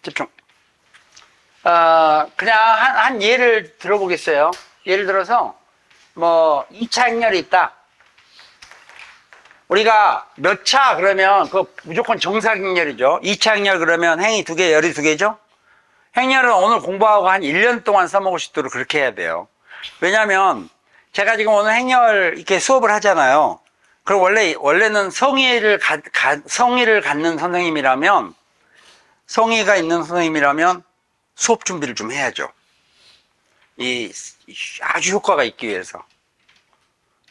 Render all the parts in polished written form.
집중. 그냥 한 예를 들어보겠어요. 예를 들어서, 2차 행렬이 있다. 우리가 몇 차 그러면 그거 무조건 정사 행렬이죠. 2차 행렬 그러면 행이 2개, 열이 2개죠? 행렬은 오늘 공부하고 한 1년 동안 써먹을 수 있도록 그렇게 해야 돼요. 왜냐면, 제가 지금 오늘 행렬 이렇게 수업을 하잖아요. 그럼 원래는 성의를 갖는 선생님이라면, 성의가 있는 선생님이라면 수업 준비를 좀 해야죠. 아주 효과가 있기 위해서.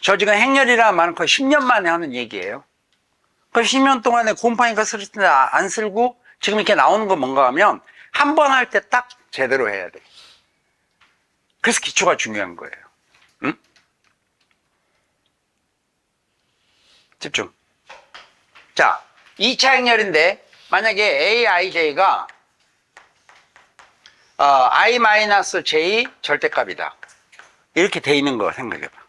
저 지금 행렬이라는 말은 거의 10년 만에 하는 얘기예요. 그 10년 동안에 곰팡이가 쓸 때 안 쓸고 지금 이렇게 나오는 건 뭔가 하면 한 번 할 때 딱 제대로 해야 돼. 그래서 기초가 중요한 거예요. 응? 집중. 자, 2차 행렬인데 만약에 aij가 i-j 절대값이다. 이렇게 돼 있는 거 생각해봐.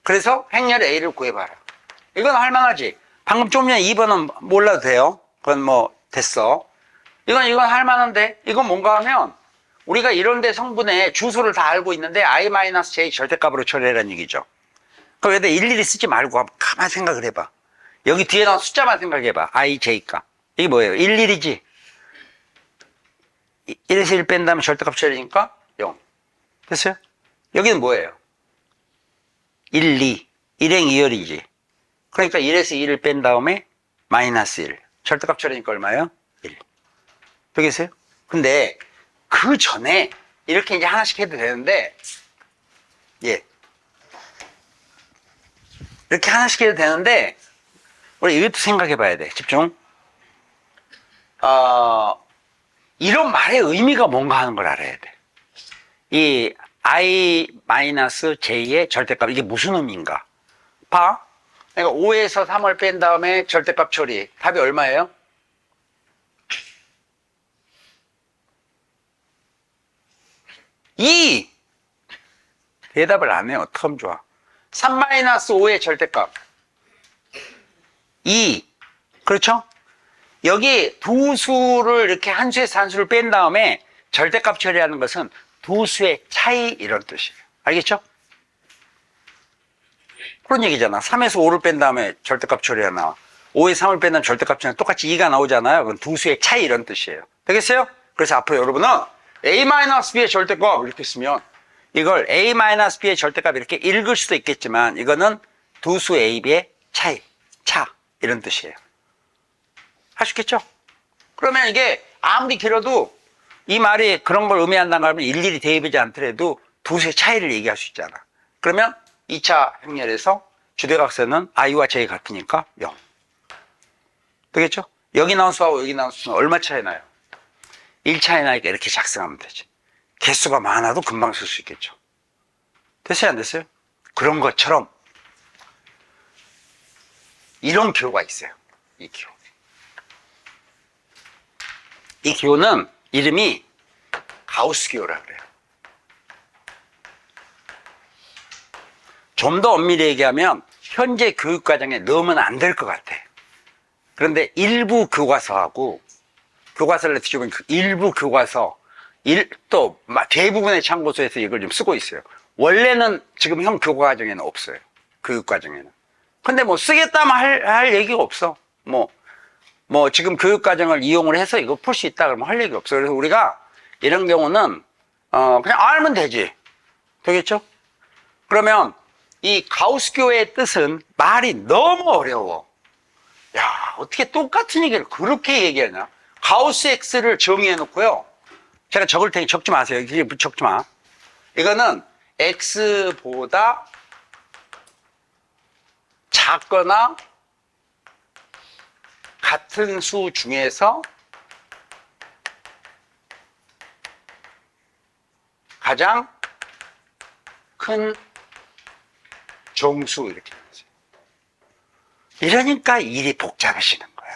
그래서 행렬 a를 구해봐라. 이건 할만하지. 방금 좀 전에 2번은 몰라도 돼요. 그건 됐어. 이건 할만한데 이건 뭔가 하면 우리가 이런데 성분의 주소를 다 알고 있는데 i-j 절대값으로 처리하라는 얘기죠. 그럼 여기다 일일이 쓰지 말고 가만히 생각을 해봐. 여기 뒤에 나온 숫자만 생각해봐. ij가. 이게 뭐예요? 11이지. 1에서 1 뺀 다음에 절대값 처리니까 0. 됐어요? 여기는 뭐예요? 1, 2. 1행 2열이지. 그러니까 1에서 2를 뺀 다음에 마이너스 1. 절대값 처리니까 얼마예요? 1. 되겠어요? 근데 그 전에 이렇게 이제 하나씩 해도 되는데, 예. 이렇게 하나씩 해도 되는데, 우리 이것도 생각해 봐야 돼. 집중. 이런 말의 의미가 뭔가 하는 걸 알아야 돼. 이 i-j의 절대값, 이게 무슨 의미인가? 봐. 그러니까 5에서 3을 뺀 다음에 절대값 처리. 답이 얼마예요? 2! 대답을 안 해요. 어떡하면 좋아. 3-5의 절대값. 2. 그렇죠? 여기 두 수를 이렇게 한 수에서 한 수를 뺀 다음에 절대값 처리하는 것은 두 수의 차이 이런 뜻이에요. 알겠죠? 그런 얘기잖아. 3에서 5를 뺀 다음에 절대값 처리하나 5에서 3을 뺀 다음에 절대값 처리하나 똑같이 2가 나오잖아요. 그건 두 수의 차이 이런 뜻이에요. 되겠어요? 그래서 앞으로 여러분은 a-b의 절대값 이렇게 쓰면 이걸 a-b의 절대값 이렇게 읽을 수도 있겠지만 이거는 두 수 a, b의 차이, 차 이런 뜻이에요. 할 수 있겠죠? 그러면 이게 아무리 길어도 이 말이 그런 걸 의미한다는 걸 하면 일일이 대입하지 않더라도 두 수의 차이를 얘기할 수 있잖아. 그러면 2차 행렬에서 주대각선은 i와 j 같으니까 0. 되겠죠? 여기 나온 수하고 여기 나온 수는 얼마 차이 나요? 1 차이 나니까 이렇게 작성하면 되지. 개수가 많아도 금방 쓸 수 있겠죠. 됐어요? 안 됐어요? 그런 것처럼 이런 기호가 있어요. 이 기호. 이 기호는 이름이 가우스 기호라 그래요. 좀 더 엄밀히 얘기하면 현재 교육과정에 넣으면 안 될 것 같아. 그런데 일부 교과서하고 교과서를 뒤져보면 일부 교과서 또 대부분의 참고서에서 이걸 좀 쓰고 있어요. 원래는 지금 형 교과과정에는 없어요. 교육과정에는. 근데 쓰겠다면 할 얘기가 없어. 지금 교육과정을 이용을 해서 이거 풀 수 있다 그러면 할 얘기 없어. 그래서 우리가 이런 경우는 그냥 알면 되지. 되겠죠? 그러면 이 가우스교의 뜻은 말이 너무 어려워. 야, 어떻게 똑같은 얘기를 그렇게 얘기하냐? 가우스 X를 정의해 놓고요. 제가 적을 테니 적지 마세요. 여기 적지 마. 이거는 X보다 작거나 같은 수 중에서 가장 큰 정수 이렇게 되죠. 이러니까 일이 복잡해지는 거야.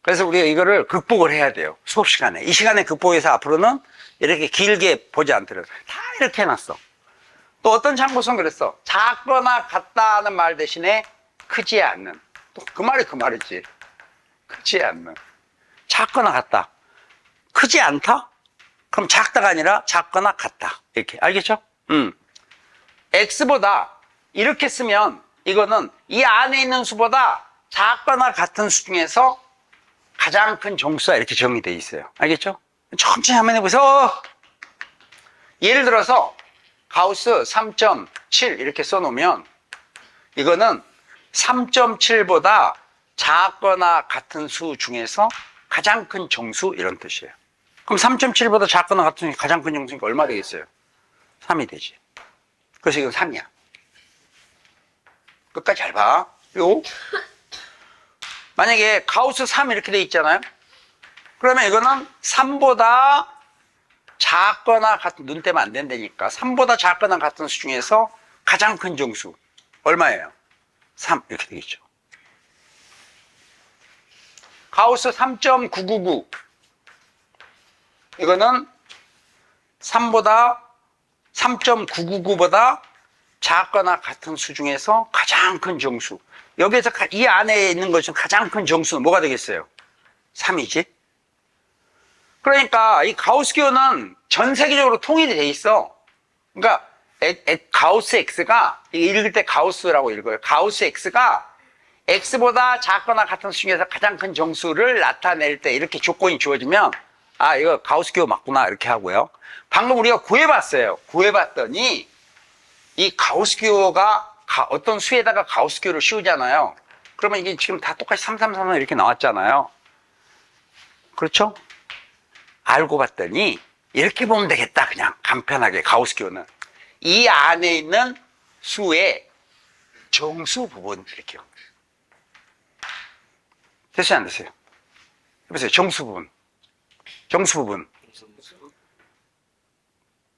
그래서 우리가 이거를 극복을 해야 돼요. 수업 시간에. 이 시간에 극복해서 앞으로는 이렇게 길게 보지 않도록 다 이렇게 해놨어. 또 어떤 참고서는 그랬어. 작거나 같다는 말 대신에 크지 않는. 또 그 말이 그 말이지. 크지 않는. 작거나 같다. 크지 않다? 그럼 작다가 아니라 작거나 같다. 이렇게. 알겠죠? x보다 이렇게 쓰면 이거는 이 안에 있는 수보다 작거나 같은 수 중에서 가장 큰 정수가 이렇게 정의되어 있어요. 알겠죠? 천천히 한번 해보세요. 예를 들어서 가우스 3.7 이렇게 써놓으면 이거는 3.7보다 작거나 같은 수 중에서 가장 큰 정수 이런 뜻이에요. 그럼 3.7보다 작거나 같은 수 가장 큰 정수니까 얼마 되겠어요? 3이 되지. 그래서 이건 3이야. 끝까지 잘 봐. 요. 만약에 가우스 3 이렇게 돼 있잖아요. 그러면 이거는 3보다 작거나 같은, 눈 떼면 안 된다니까. 3보다 작거나 같은 수 중에서 가장 큰 정수. 얼마예요? 3. 이렇게 되겠죠. 가우스 3.999. 이거는 3.999보다 작거나 같은 수 중에서 가장 큰 정수. 여기에서 이 안에 있는 것중 가장 큰 정수는 뭐가 되겠어요? 3이지. 그러니까 이 가우스 기호는 전 세계적으로 통일이 돼 있어. 그러니까 가우스 x가, 읽을 때 가우스라고 읽어요. 가우스 x가 x보다 작거나 같은 수 중에서 가장 큰 정수를 나타낼 때 이렇게 조건이 주어지면 아, 이거 가우스 기호 맞구나 이렇게 하고요. 방금 우리가 구해봤어요. 구해봤더니 이 가우스 기호가 어떤 수에다가 가우스 기호를 씌우잖아요. 그러면 이게 지금 다 똑같이 333 이렇게 나왔잖아요. 그렇죠? 알고 봤더니 이렇게 보면 되겠다. 그냥 간편하게 가우스 기호는 이 안에 있는 수의 정수 부분 이렇게요. 됐어요, 안 됐어요? 해보세요. 정수 부분. 정수 부분.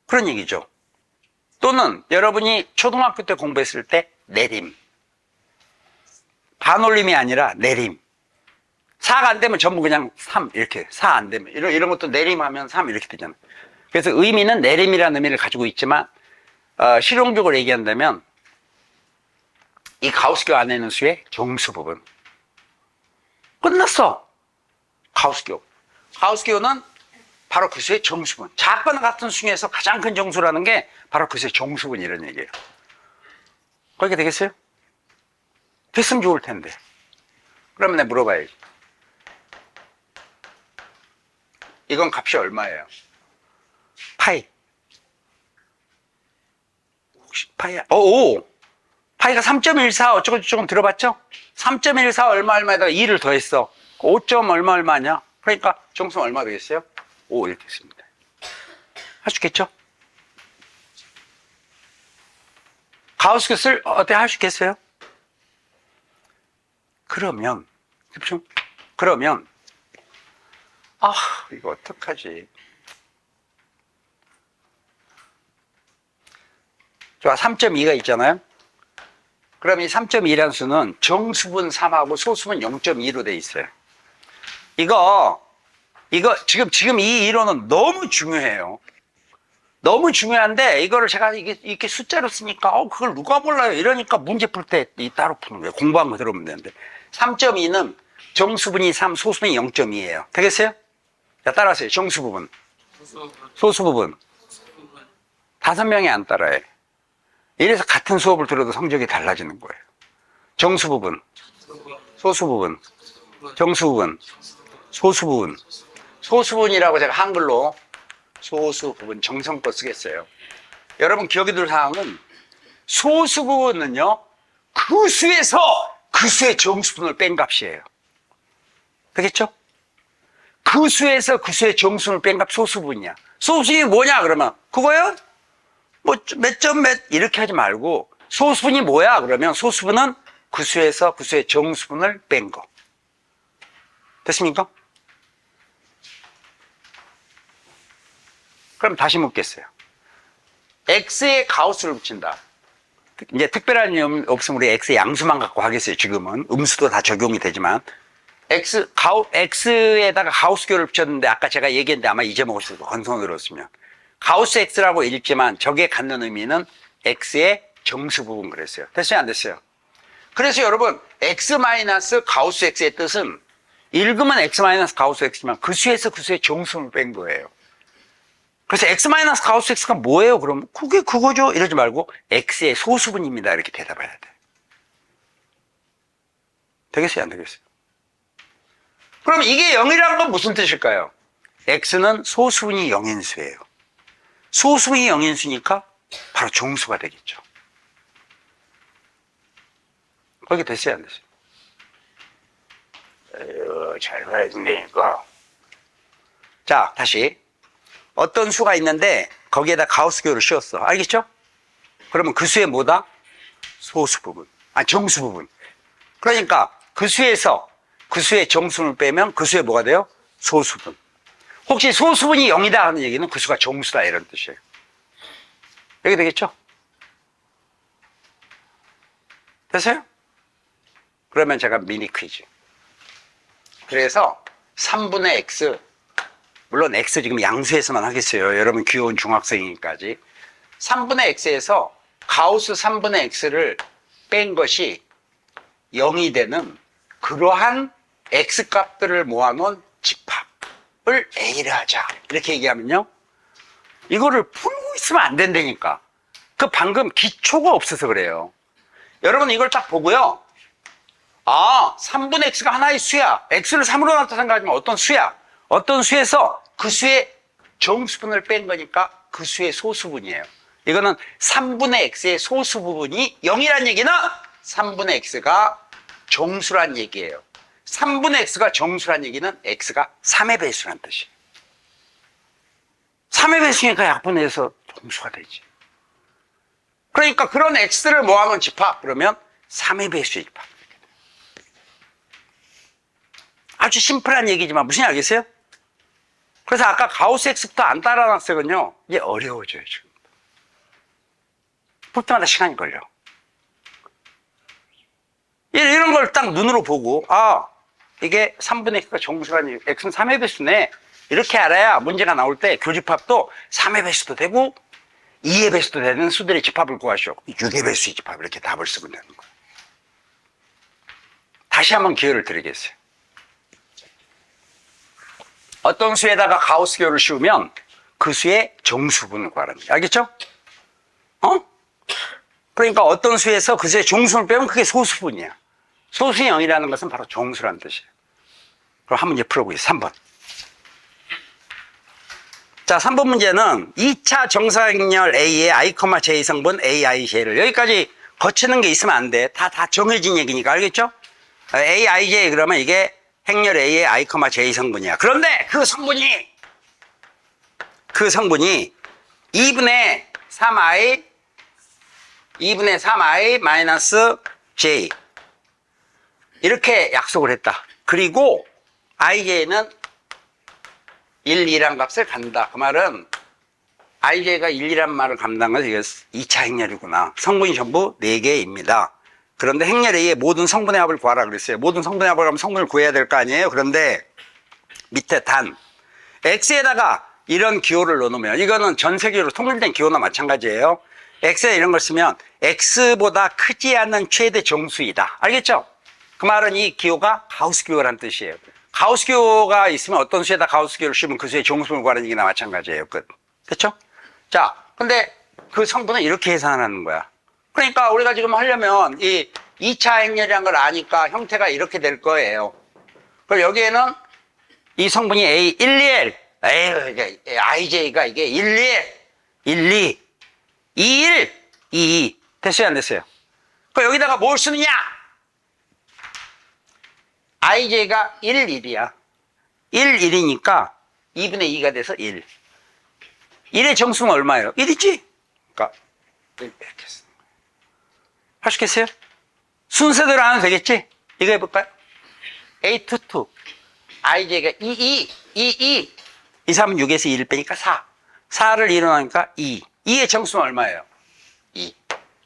그런 얘기죠. 또는 여러분이 초등학교 때 공부했을 때 내림. 반올림이 아니라 내림. 4가 안 되면 전부 그냥 3 이렇게. 4 안 되면 이런 것도 내림하면 3 이렇게 되잖아요. 그래서 의미는 내림이라는 의미를 가지고 있지만 실용적으로 얘기한다면 이 가우스기호 안에 있는 수의 정수 부분. 끝났어. 가우스기호. 가우스기호는 바로 그 수의 정수분. 작거나 같은 수 중에서 가장 큰 정수라는 게 바로 그 수의 정수분 이런 얘기예요. 거기가 되겠어요? 됐으면 좋을 텐데. 그러면 내가 물어봐야지. 이건 값이 얼마예요? 파이. 혹시 파이야? 오! 파이가 3.14 어쩌고저쩌고 들어봤죠? 3.14 얼마에다가 2를 더했어. 5. 얼마냐? 그러니까 정수는 얼마 되겠어요? 5 이렇게 있습니다. 할 수 있겠죠? 가우스 기호를 어떻게 할 수 있겠어요? 그러면 이거 어떡하지? 좋아, 3.2가 있잖아요. 그럼 이 3.2라는 수는 정수분 3하고 소수분 0.2로 돼 있어요. 이거 지금 이 이론은 너무 중요해요. 너무 중요한데 이거를 제가 이렇게 숫자로 쓰니까 그걸 누가 몰라요 이러니까 문제 풀 때 따로 푸는 거예요. 공부한 거 들어보면 되는데 3.2는 정수분이 3, 소수분이 0.2예요. 되겠어요? 자, 따라하세요. 정수부분, 소수부분. 5명이 안 따라해. 이래서 같은 수업을 들어도 성적이 달라지는 거예요. 정수부분, 소수부분, 정수부분, 소수부분. 소수분이라고 제가 한글로 소수부분 정성껏 쓰겠어요. 여러분 기억해 둘 사항은 소수부분은요 그 수에서 그 수의 정수분을 뺀 값이에요. 되겠죠? 그 수에서 그 수의 정수분을 뺀 값 소수분이야. 소수분이 뭐냐 그러면 그거요? 뭐 몇 점 몇 이렇게 하지 말고 소수분이 뭐야 그러면 소수분은 그 수에서 그 수의 정수분을 뺀 거. 됐습니까? 그럼 다시 묻겠어요. x에 가우스를 붙인다. 이제 특별한 점 없으면 우리 x의 양수만 갖고 하겠어요. 지금은 음수도 다 적용이 되지만 x에다가 가우스 기호를 붙였는데 아까 제가 얘기했는데 아마 잊어먹었을 거예요. 건성을 들었으면 가우스 x라고 읽지만 저게 갖는 의미는 x의 정수 부분 그랬어요. 됐어요? 안 됐어요? 그래서 여러분 x 마이너스 가우스 x의 뜻은 읽으면 x 마이너스 가우스 x지만 그 수에서 그 수의 정수를 뺀 거예요. 그래서 x 마이너스 가우스 x가 뭐예요? 그럼 그게 그거죠. 이러지 말고 x의 소수분입니다. 이렇게 대답해야 돼. 되겠어요? 안 되겠어요? 그럼 이게 0이라는 건 무슨 뜻일까요? x는 소수분이 0인 수예요. 소수분이 0인 수니까 바로 정수가 되겠죠. 거기 됐어요? 안 됐어요? 잘 봐야 된다니까. 자, 다시. 어떤 수가 있는데 거기에다 가우스 기호를 씌웠어. 알겠죠? 그러면 그 수의 뭐다? 소수 부분. 정수 부분. 그러니까 그 수에서 그 수의 정수를 빼면 그 수의 뭐가 돼요? 소수분. 혹시 소수분이 0이다 하는 얘기는 그 수가 정수다 이런 뜻이에요. 이렇게 되겠죠? 됐어요? 그러면 제가 미니 퀴즈. 그래서 3분의 x, 물론 x 지금 양수에서만 하겠어요. 여러분 귀여운 중학생이니까지. 3분의 x에서 가우스 3분의 x를 뺀 것이 0이 되는 그러한 x 값들을 모아놓은 집합을 A를 하자. 이렇게 얘기하면요. 이거를 풀고 있으면 안 된다니까. 그 방금 기초가 없어서 그래요. 여러분 이걸 딱 보고요. 3분의 x가 하나의 수야. x를 3으로 나타나 생각하지만 어떤 수야. 어떤 수에서 그 수의 정수분을 뺀 거니까 그 수의 소수분이에요. 이거는 3분의 x의 소수 부분이 0이란 얘기는 3분의 x가 정수란 얘기예요. 3분의 x가 정수란 얘기는 x가 3의 배수란 뜻이에요. 3의 배수니까 약분의 에서 정수가 되지. 그러니까 그런 x를 모아놓은 집합, 그러면 3의 배수의 집합. 아주 심플한 얘기지만 무슨 알겠어요? 그래서 아까 가우스 x부터 안 따라놨어요. 이게 어려워져요, 지금. 볼 때마다 시간이 걸려. 이런 걸 딱 눈으로 보고, 이게 3분의 x가 정수라니, x는 3의 배수네. 이렇게 알아야 문제가 나올 때 교집합도 3의 배수도 되고, 2의 배수도 되는 수들의 집합을 구하시오. 6의 배수의 집합, 이렇게 답을 쓰면 되는 거예요. 다시 한번 기회를 드리겠어요. 어떤 수에다가 가우스 기호를 씌우면 그 수의 정수분을 구하라는 거예요. 알겠죠? 그러니까 어떤 수에서 그 수의 정수를 빼면 그게 소수분이야. 소수의 0이라는 것은 바로 정수라는 뜻이에요. 그럼 한 문제 풀어보겠습니다. 3번. 자, 3번 문제는 2차 정사각형열 A의 I, J 성분 A, I, J를 여기까지 거치는 게 있으면 안 돼. 다 정해진 얘기니까. 알겠죠? A, I, J 그러면 이게 행렬 A의 I, J 성분이야. 그런데 그 성분이 2분의 3i 마이너스 j 이렇게 약속을 했다. 그리고 ij는 1, 2란 값을 갖는다. 그 말은 ij가 1, 2란 말을 감당한 것은 이게 2차 행렬이구나. 성분이 전부 4개입니다. 그런데 행렬 A의 모든 성분의 합을 구하라 그랬어요. 모든 성분의 합을 하면 성분을 구해야 될 거 아니에요. 그런데 밑에 단 x에다가 이런 기호를 넣어놓으면 이거는 전 세계로 통일된 기호나 마찬가지예요. x에 이런 걸 쓰면 x보다 크지 않는 최대 정수이다. 알겠죠? 그 말은 이 기호가 가우스 기호라는 뜻이에요. 가우스 기호가 있으면 어떤 수에다 가우스 기호를 씌우면 그 수의 정수를 구하는 얘기나 마찬가지예요. 끝. 됐죠? 자, 근데 그 성분은 이렇게 계산하는 거야. 그러니까 우리가 지금 하려면 이 2차 행렬이라는 걸 아니까 형태가 이렇게 될 거예요. 그럼 여기에는 이 성분이 A, 1, 1, IJ가 이게 1, 1, 2, 2, 1, 2, 2. 됐어요? 안 됐어요? 그럼 여기다가 뭘 쓰느냐? IJ가 1, 1이야. 1, 1이니까 2분의 2가 돼서 1. 1의 정수는 얼마예요? 1이지? 그러니까 1 이렇게 쓰는 거예요. 할 수 있겠어요? 순서대로 하면 되겠지? 이거 해볼까요? A, 2, 2. IJ가 2, 2, 2, 3은 6에서 2를 빼니까 4. 4를 일어나니까 2. 2의 정수는 얼마예요? 2.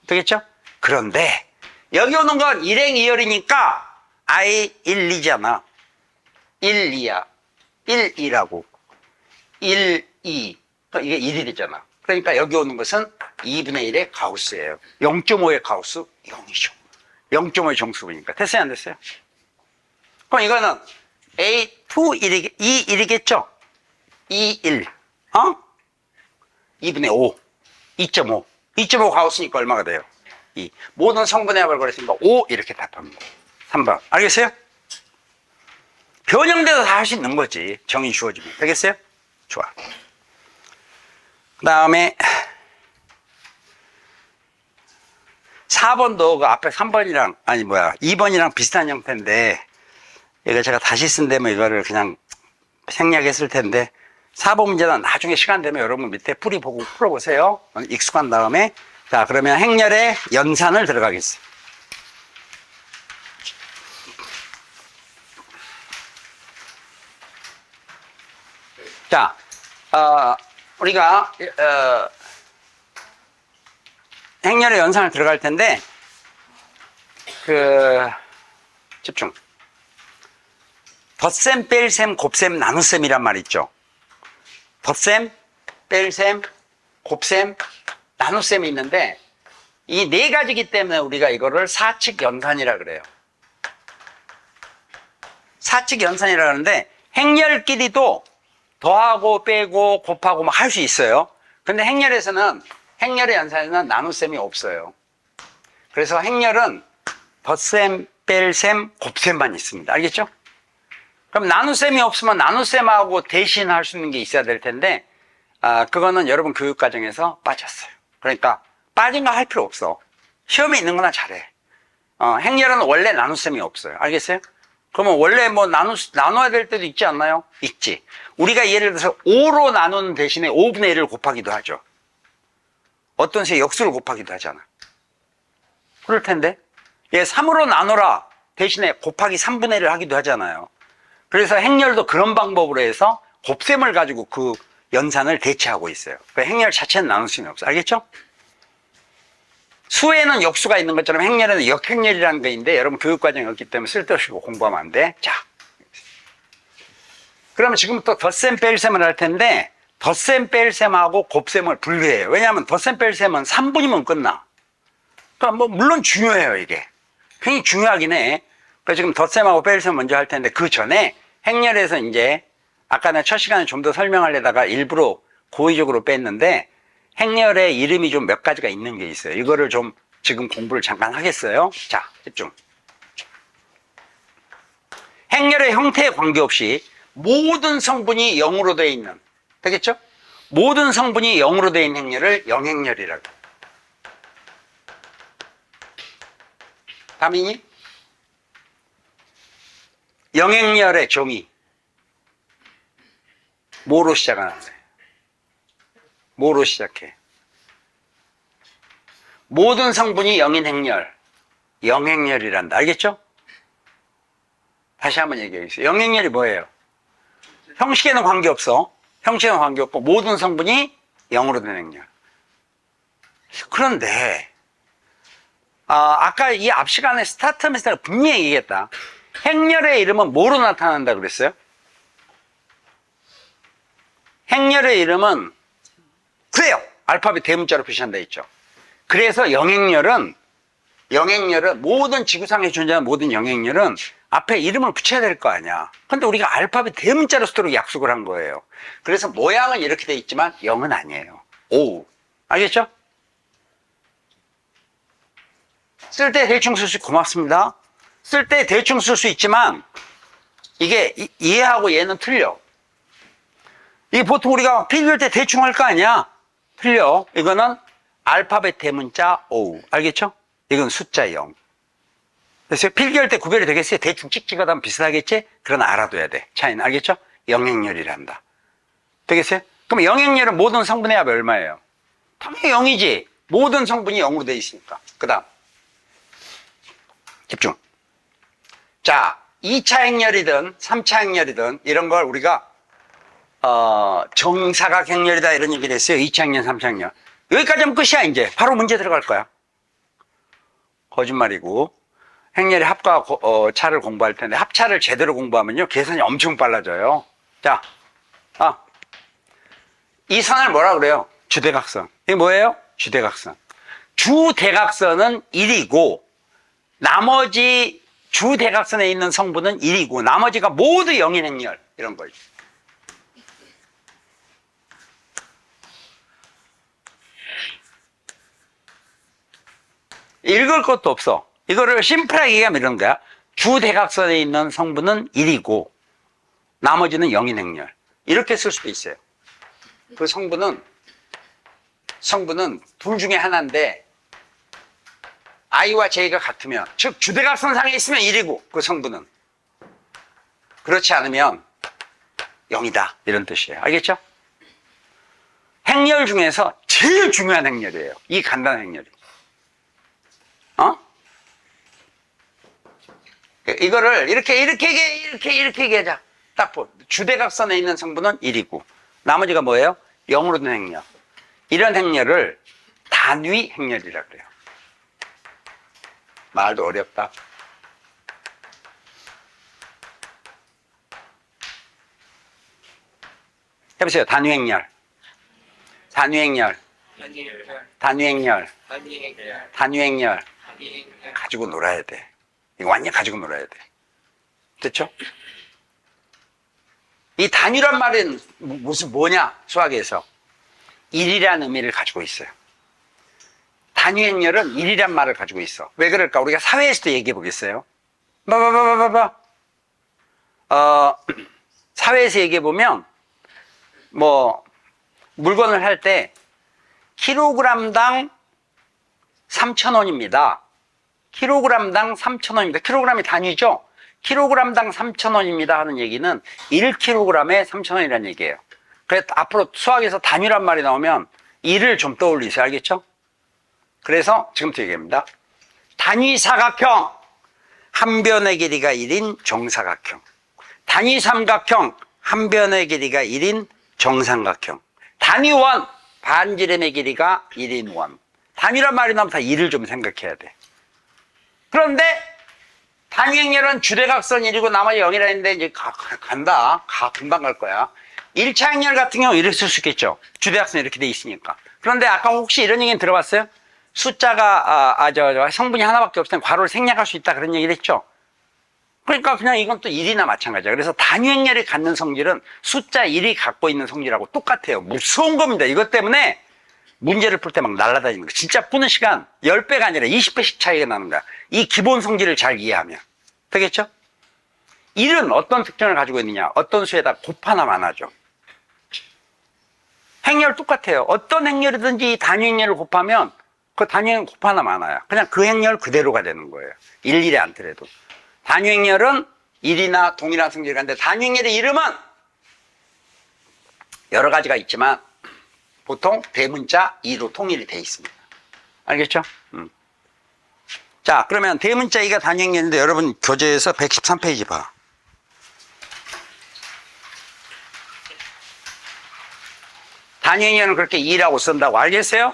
되겠죠? 그런데 여기 오는 건 일행 2열이니까 I 1, 2잖아. 1, 2야. 1, 2라고. 1, 2. 이게 1이 되잖아. 그러니까 여기 오는 것은 2분의 1의 가우스예요. 0.5의 가우스 0이죠. 0.5의 정수분이니까. 됐어요? 안 됐어요? 그럼 이거는 A 2 2 1이겠죠? 2 1 2분의 5 2.5 2.5 가우스니까 얼마가 돼요? 2 모든 성분의 합을 그랬으니까 5 이렇게 답합니다. 3번 알겠어요? 변형돼서 다 할 수 있는 거지. 정의 주어지면 되겠어요? 좋아. 그 다음에 4번도 그 앞에 3번이랑 2번이랑 비슷한 형태인데 이거 제가 다시 쓴다면 이거를 그냥 생략했을 텐데 4번 문제는 나중에 시간 되면 여러분 밑에 풀이 보고 풀어보세요. 익숙한 다음에 자 그러면 행렬의 연산을 들어가겠습니다. 자 우리가 행렬의 연산을 들어갈 텐데 집중. 덧셈, 뺄셈, 곱셈, 나눗셈이란 말 있죠. 덧셈, 뺄셈, 곱셈, 나눗셈이 있는데 이 네 가지기 때문에 우리가 이거를 사칙 연산이라 그래요. 사칙 연산이라 그러는데 행렬끼리도 더하고 빼고 곱하고 막 할 수 있어요. 근데 행렬의 연산에는 나눗셈이 없어요. 그래서 행렬은 덧셈, 뺄셈, 곱셈만 있습니다. 알겠죠? 그럼 나눗셈이 없으면 나눗셈하고 대신 할 수 있는 게 있어야 될 텐데 그거는 여러분 교육과정에서 빠졌어요. 그러니까 빠진 거 할 필요 없어. 시험에 있는 거나 잘해. 행렬은 원래 나눗셈이 없어요. 알겠어요? 그러면 원래 뭐 나눠야 될 때도 있지 않나요? 있지. 우리가 예를 들어서 5로 나누는 대신에 5분의 1을 곱하기도 하죠. 어떤 새 역수를 곱하기도 하잖아. 그럴 텐데 3으로 나누라 대신에 곱하기 3분의 1을 하기도 하잖아요. 그래서 행렬도 그런 방법으로 해서 곱셈을 가지고 그 연산을 대체하고 있어요. 그러니까 행렬 자체는 나눌 수는 없어요. 알겠죠? 수에는 역수가 있는 것처럼 행렬에는 역행렬이라는 게 있는데 여러분 교육과정이 없기 때문에 쓸데없이 공부하면 안 돼. 자, 그러면 지금부터 덧셈 뺄셈을 할 텐데 덧셈 뺄셈하고 곱셈을 분류해요. 왜냐하면 덧셈 뺄셈은 3분이면 끝나. 그러니까 뭐 물론 중요해요. 이게 굉장히 중요하긴 해. 그래서 지금 덧셈하고 뺄셈 먼저 할 텐데 그 전에 행렬에서 이제 아까 내가 첫 시간에 좀 더 설명하려다가 일부러 고의적으로 뺐는데 행렬의 이름이 좀 몇 가지가 있는 게 있어요. 이거를 좀 지금 공부를 잠깐 하겠어요. 자, 집중. 행렬의 형태에 관계없이 모든 성분이 0으로 되어 있는, 되겠죠? 모든 성분이 0으로 되어 있는 행렬을 영행렬이라고. 다민이? 영행렬의 종이 뭐로 시작하는 거예요? 뭐로 시작해? 모든 성분이 0인 행렬, 영행렬이란다. 알겠죠? 다시 한번 얘기하겠습니다. 영행렬이 뭐예요? 형식에는 관계없어. 형식에는 관계없고 모든 성분이 0으로 된 행렬. 그런데 아까 이 앞 시간에 스타트하면서 내가 분명히 얘기했다. 행렬의 이름은 뭐로 나타난다 그랬어요? 행렬의 이름은 그래요. 알파벳 대문자로 표시한다 했죠. 그래서 영행렬은 모든 지구상에 존재하는 모든 영행렬은 앞에 이름을 붙여야 될 거 아니야. 근데 우리가 알파벳 대문자로 쓰도록 약속을 한 거예요. 그래서 모양은 이렇게 돼 있지만 0은 아니에요. 오, 알겠죠? 쓸 때 대충 쓸 수 고맙습니다. 쓸 때 대충 쓸 수 있지만 이게 얘하고 얘는 틀려. 이게 보통 우리가 필기할 때 대충 할 거 아니야? 틀려. 이거는 알파벳 대문자 O. 알겠죠? 이건 숫자 0. 그래서 필기할 때 구별이 되겠어요? 대충 찍찍하다 하면 비슷하겠지? 그러나 알아둬야 돼. 차이는. 알겠죠? 영행렬이란다. 되겠어요? 그럼 영행렬은 모든 성분의 합이 얼마예요? 당연히 0이지. 모든 성분이 0으로 되어 있으니까. 그 다음. 집중. 자, 2차 행렬이든 3차 행렬이든 이런 걸 우리가 정사각 행렬이다 이런 얘기를 했어요. 2차 행렬, 3차 행렬. 여기까지 하면 끝이야. 이제 바로 문제 들어갈 거야. 거짓말이고. 행렬의 합과 차를 공부할 텐데 합차를 제대로 공부하면요 계산이 엄청 빨라져요. 자, 이 선을 뭐라 그래요? 주대각선. 이게 뭐예요? 주대각선. 주대각선은 1이고 나머지 주대각선에 있는 성분은 1이고 나머지가 모두 0인 행렬 이런 거죠. 읽을 것도 없어. 이거를 심플하게 얘기하면 이런 거야. 주대각선에 있는 성분은 1이고 나머지는 0인 행렬. 이렇게 쓸 수도 있어요. 그 성분은 둘 중에 하나인데 I와 J가 같으면, 즉 주대각선상에 있으면 1이고 그 성분은, 그렇지 않으면 0이다 이런 뜻이에요. 알겠죠? 행렬 중에서 제일 중요한 행렬이에요. 이 간단한 행렬이. 이거를 이렇게 얘기하자. 딱 주대각선에 있는 성분은 1이고 나머지가 뭐예요? 0으로 된 행렬. 이런 행렬을 단위 행렬이라 그래요. 말도 어렵다. 해보세요. 단위 행렬. 가지고 놀아야 돼. 이거 완전 가지고 놀아야 돼. 됐죠? 이 단위란 말은 뭐냐? 수학에서 1이라는 의미를 가지고 있어요. 단위 행렬은 1이란 말을 가지고 있어. 왜 그럴까? 우리가 사회에서도 얘기해 보겠어요. 사회에서 얘기해 보면 물건을 할 때 킬로그램당 3,000원입니다. 킬로그램당 3,000원입니다. 킬로그램이 단위죠? 킬로그램당 3,000원입니다 하는 얘기는 1kg에 3,000원이라는 얘기예요. 그래서 앞으로 수학에서 단위란 말이 나오면 1을 좀 떠올리세요. 알겠죠? 그래서 지금부터 얘기합니다. 단위 사각형, 한 변의 길이가 1인 정사각형. 단위 삼각형, 한 변의 길이가 1인 정삼각형. 단위 원, 반지름의 길이가 1인 원. 단위란 말이 나오면 다 1을 좀 생각해야 돼. 그런데 단위 행렬은 주대각선 1이고 나머지 0이라 했는데 이제 간다. 금방 갈 거야. 1차 행렬 같은 경우 이렇게 쓸 수 있겠죠. 주대각선 이렇게 돼 있으니까. 그런데 아까 혹시 이런 얘기는 들어봤어요? 숫자가 성분이 하나밖에 없을 땐 괄호를 생략할 수 있다 그런 얘기를 했죠. 그러니까 그냥 이건 또 1이나 마찬가지야. 그래서 단위 행렬이 갖는 성질은 숫자 1이 갖고 있는 성질하고 똑같아요. 무서운 겁니다. 이것 때문에 문제를 풀 때 막 날아다니는 거야. 진짜 푸는 시간 10배가 아니라 20배씩 차이가 나는 거야. 이 기본 성질을 잘 이해하면. 되겠죠? 1은 어떤 특징을 가지고 있느냐? 어떤 수에다 곱하나 마나죠. 행렬 똑같아요. 어떤 행렬이든지 단위 행렬을 곱하면 그 단위 행렬 곱하나 마나야. 그냥 그 행렬 그대로가 되는 거예요. 일일이 않더라도. 단위 행렬은 1이나 동일한 성질을 갖는데 단위 행렬의 이름은 여러 가지가 있지만 보통 대문자 2로 통일이 되어 있습니다. 알겠죠? 자, 그러면 대문자 2가 단위 행렬인데 여러분 교재에서 113페이지 봐. 단위 행렬은 그렇게 2라고 쓴다고 알겠어요?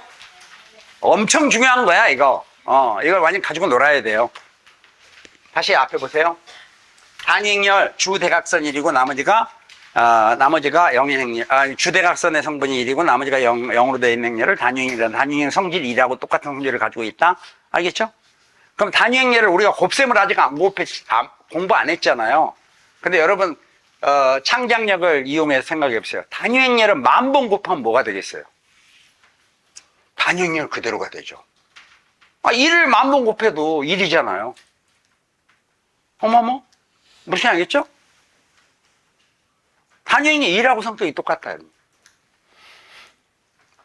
엄청 중요한 거야, 이거. 이걸 완전 가지고 놀아야 돼요. 다시 앞에 보세요. 단위 행렬 주대각선 1이고 나머지가 0인 행렬, 주대각선의 성분이 1이고 나머지가 0으로 되어 있는 행렬을 단위 행렬이라는 단위 행렬 성질 2라고 똑같은 성질을 가지고 있다. 알겠죠? 그럼 단위 행렬을 우리가 곱셈을 아직 공부 안 했잖아요. 근데 여러분, 창작력을 이용해서 생각해 보세요. 단위 행렬은 10,000번 곱하면 뭐가 되겠어요? 단위 행렬 그대로가 되죠. 1을 10,000번 곱해도 1이잖아요. 어머머? 무슨 알겠죠? 단위 행렬 2라고 성격이 똑같다.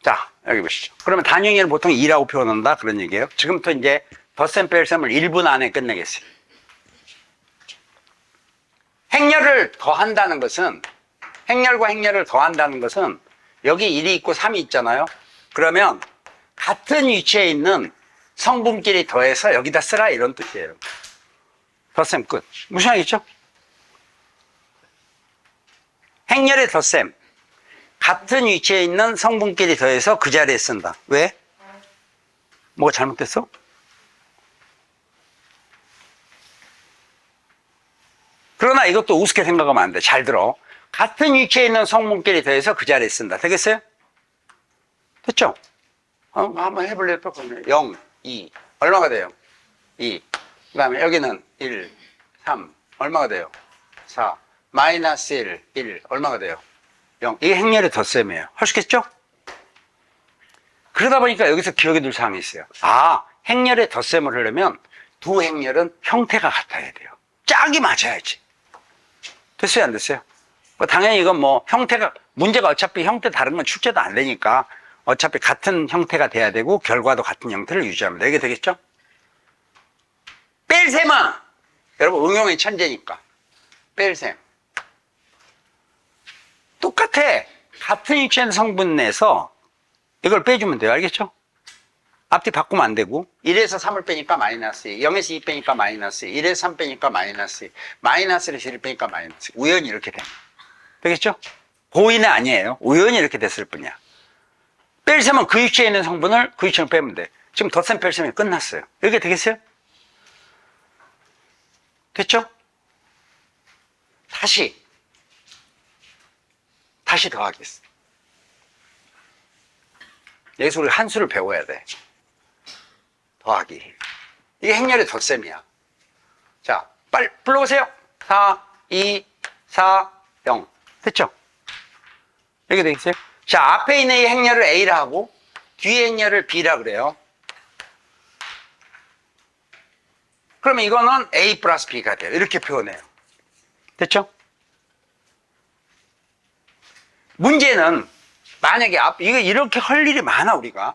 자, 여기 보시죠. 그러면 단위 행렬을 보통 2라고 표현한다. 그런 얘기예요. 지금부터 이제 덧셈 뺄셈을 1분 안에 끝내겠어요. 행렬을 더한다는 것은, 행렬과 행렬을 더한다는 것은 여기 1이 있고 3이 있잖아요. 그러면 같은 위치에 있는 성분끼리 더해서 여기다 쓰라 이런 뜻이에요. 덧셈 끝. 무슨 말이죠? 행렬의 덧셈. 같은 위치에 있는 성분끼리 더해서 그 자리에 쓴다. 왜? 뭐가 잘못됐어? 그러나 이것도 우습게 생각하면 안 돼. 잘 들어. 같은 위치에 있는 성분끼리 더해서 그 자리에 쓴다. 되겠어요? 됐죠? 한번 해볼래요? 0, 2. 얼마가 돼요? 2. 그 다음에 여기는 1, 3 얼마가 돼요? 4 마이너스 1 얼마가 돼요? 0. 이게 행렬의 덧셈이에요. 할 수 있겠죠? 그러다 보니까 여기서 기억에 둘 사항이 있어요. 아, 행렬의 덧셈을 하려면 두 행렬은 형태가 같아야 돼요. 짝이 맞아야지. 됐어요, 안 됐어요? 당연히 이건 뭐 형태가, 문제가 어차피 형태 다른 건 출제도 안 되니까 어차피 같은 형태가 돼야 되고 결과도 같은 형태를 유지하면 되게 되겠죠? 뺄셈은 여러분 응용의 천재니까 뺄셈 똑같아. 같은 유치원 성분 내서 이걸 빼주면 돼요. 알겠죠? 앞뒤 바꾸면 안 되고 1에서 3을 빼니까 마이너스 2, 0에서 2 빼니까 마이너스 2, 1에서 3 빼니까 마이너스 2, 마이너스에서 1 빼니까 마이너스 2. 우연히 이렇게 됩니다. 되겠죠? 고의는 아니에요. 우연히 이렇게 됐을 뿐이야. 뺄셈은 그 위치에 있는 성분을 그 위치로 빼면 돼. 지금 덧셈 뺄셈이 끝났어요. 이렇게 되겠어요? 됐죠? 다시 더하겠어. 여기서 우리 한 수를 배워야 돼. 더하기. 이게 행렬의 덧셈이야. 자, 빨리 불러보세요. 4, 2, 4, 0. 됐죠? 이렇게 되겠어요? 자, 앞에 있는 이 행렬을 A라 하고 뒤에 행렬을 B라 그래요. 그러면 이거는 A 플러스 B가 돼요. 이렇게 표현해요. 됐죠? 문제는 만약에 이거 이렇게 할 일이 많아 우리가.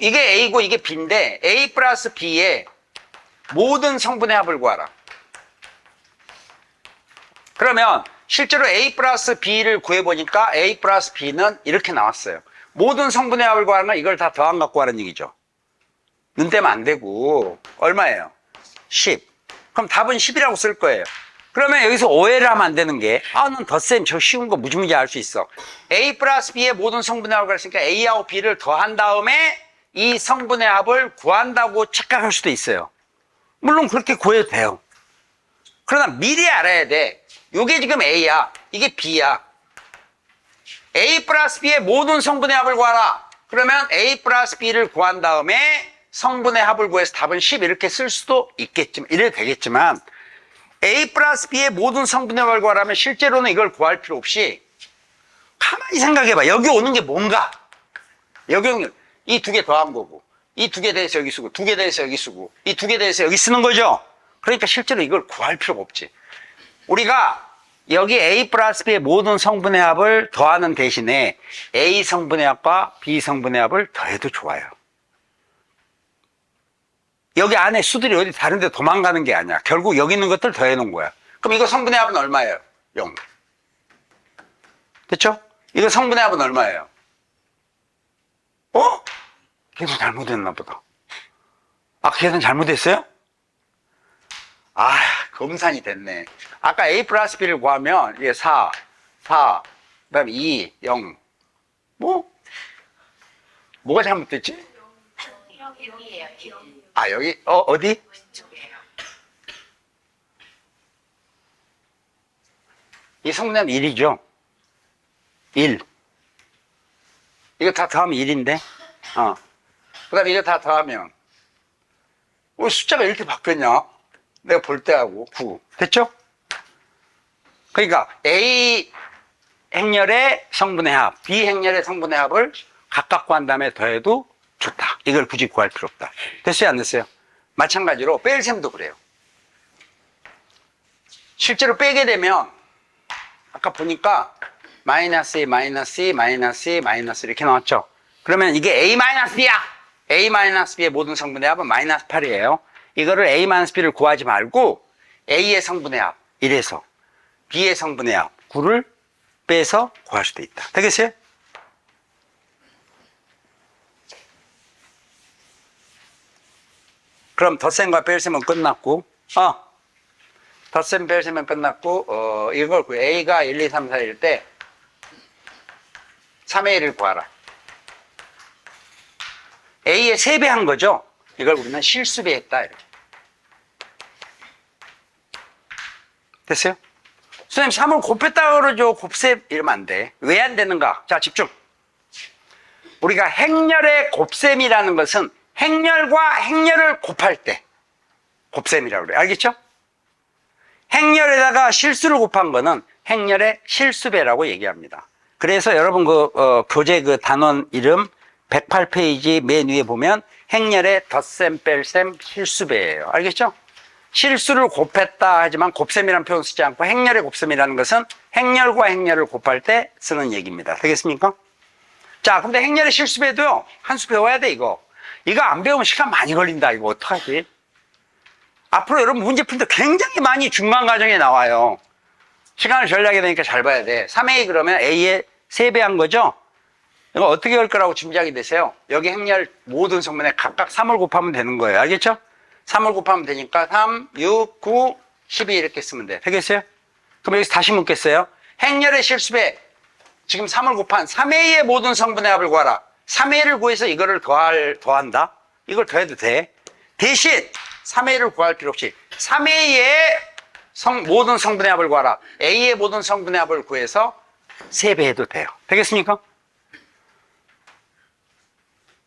이게 A고 이게 B인데 A 플러스 B의 모든 성분의 합을 구하라. 그러면 실제로 A 플러스 B를 구해보니까 A 플러스 B는 이렇게 나왔어요. 모든 성분의 합을 구하는 이걸 다 더한 갖고 하는 얘기죠. 눈 떼면 안 되고 얼마예요? 10. 그럼 답은 10이라고 쓸 거예요. 그러면 여기서 오해를 하면 안 되는 게 난 덧셈 저 쉬운 거 무지무지 알 수 있어. A 플러스 B의 모든 성분의 합을 구했으니까 A하고 B를 더한 다음에 이 성분의 합을 구한다고 착각할 수도 있어요. 물론 그렇게 구해도 돼요. 그러나 미리 알아야 돼. 이게 지금 A야. 이게 B야. A 플러스 B의 모든 성분의 합을 구하라. 그러면 A 플러스 B를 구한 다음에 성분의 합을 구해서 답은 10 이렇게 쓸 수도 있겠지만, 이래도 되겠지만 A 플러스 B의 모든 성분의 합을 구하라면 실제로는 이걸 구할 필요 없이 가만히 생각해봐. 여기 오는 게 뭔가? 여기 오는 게 이 두 개 더한 거고 이 두 개 대해서 여기 쓰고 두 개 대해서 여기 쓰고 이 두 개 대해서 여기 쓰는 거죠. 그러니까 실제로 이걸 구할 필요가 없지. 우리가 여기 A 플러스 B의 모든 성분의 합을 더하는 대신에 A 성분의 합과 B 성분의 합을 더해도 좋아요. 여기 안에 수들이 어디 다른 데 도망가는 게 아니야. 결국 여기 있는 것들 더해 놓은 거야. 그럼 이거 성분의 합은 얼마예요? 0. 됐죠? 이거 성분의 합은 얼마예요? 계산 잘못했나 보다. 계산 잘못했어요? 검산이 됐네. 아까 A 플러스 B를 구하면 이게 4, 그 다음에 2, 0. 뭐가 잘못됐지? 여기에요. 여기? 어디? 왼쪽이에요. 이 성분의 합 1이죠? 1. 이거 다 더하면 1인데? 그 다음에 이거 다 더하면 왜 숫자가 이렇게 바뀌었냐? 내가 볼 때하고 9. 됐죠? 그러니까 A 행렬의 성분의 합, B 행렬의 성분의 합을 각각 구한 다음에 더해도 좋다. 이걸 굳이 구할 필요 없다. 됐어요? 안 됐어요? 마찬가지로 뺄셈도 그래요. 실제로 빼게 되면 아까 보니까 마이너스 2, 마이너스 2, 마이너스 2, 마이너스 이렇게 나왔죠? 그러면 이게 A-B야. A-B의 모든 성분의 합은 마이너스 8이에요. 이거를 A-B를 구하지 말고 A의 성분의 합 1에서 B의 성분의 합 9를 빼서 구할 수도 있다. 되겠어요? 그럼 덧셈과 뺄셈은 끝났고 덧셈 뺄셈은 끝났고 이걸 A가 1, 2, 3, 4일 때 3의 1을 구하라. A의 3배 한 거죠. 이걸 우리는 실수배했다. 이렇게. 됐어요? 선생님 3을 곱했다 그러죠. 곱셈 이러면 안 돼. 왜 안 되는가? 자, 집중. 우리가 행렬의 곱셈이라는 것은 행렬과 행렬을 곱할 때 곱셈이라고 그래요. 알겠죠? 행렬에다가 실수를 곱한 거는 행렬의 실수배라고 얘기합니다. 그래서 여러분 교재 단원 이름 108페이지 맨 위에 보면 행렬의 덧셈 뺄셈 실수배예요. 알겠죠? 실수를 곱했다 하지만 곱셈이라는 표현 쓰지 않고 행렬의 곱셈이라는 것은 행렬과 행렬을 곱할 때 쓰는 얘기입니다. 되겠습니까? 자, 근데 행렬의 실수배도요, 한 수 배워야 돼, 이거. 이거 안 배우면 시간 많이 걸린다, 이거 어떡하지? 앞으로 여러분 문제 풀 때 굉장히 많이 중간 과정에 나와요. 시간을 절약해야 되니까 잘 봐야 돼. 3A 그러면 A의 3배 한 거죠? 이거 어떻게 할 거라고 짐작이 되세요? 여기 행렬 모든 성분에 각각 3을 곱하면 되는 거예요. 알겠죠? 3을 곱하면 되니까 3, 6, 9, 12 이렇게 쓰면 돼. 되겠어요? 그럼 여기서 다시 묻겠어요. 행렬의 실수배. 지금 3을 곱한 3A의 모든 성분의 합을 구하라. 3A를 구해서 이거를 더한다? 이걸 더해도 돼. 대신 3A를 구할 필요 없이 3A의 모든 성분의 합을 구하라. A의 모든 성분의 합을 구해서 3배 해도 돼요. 되겠습니까?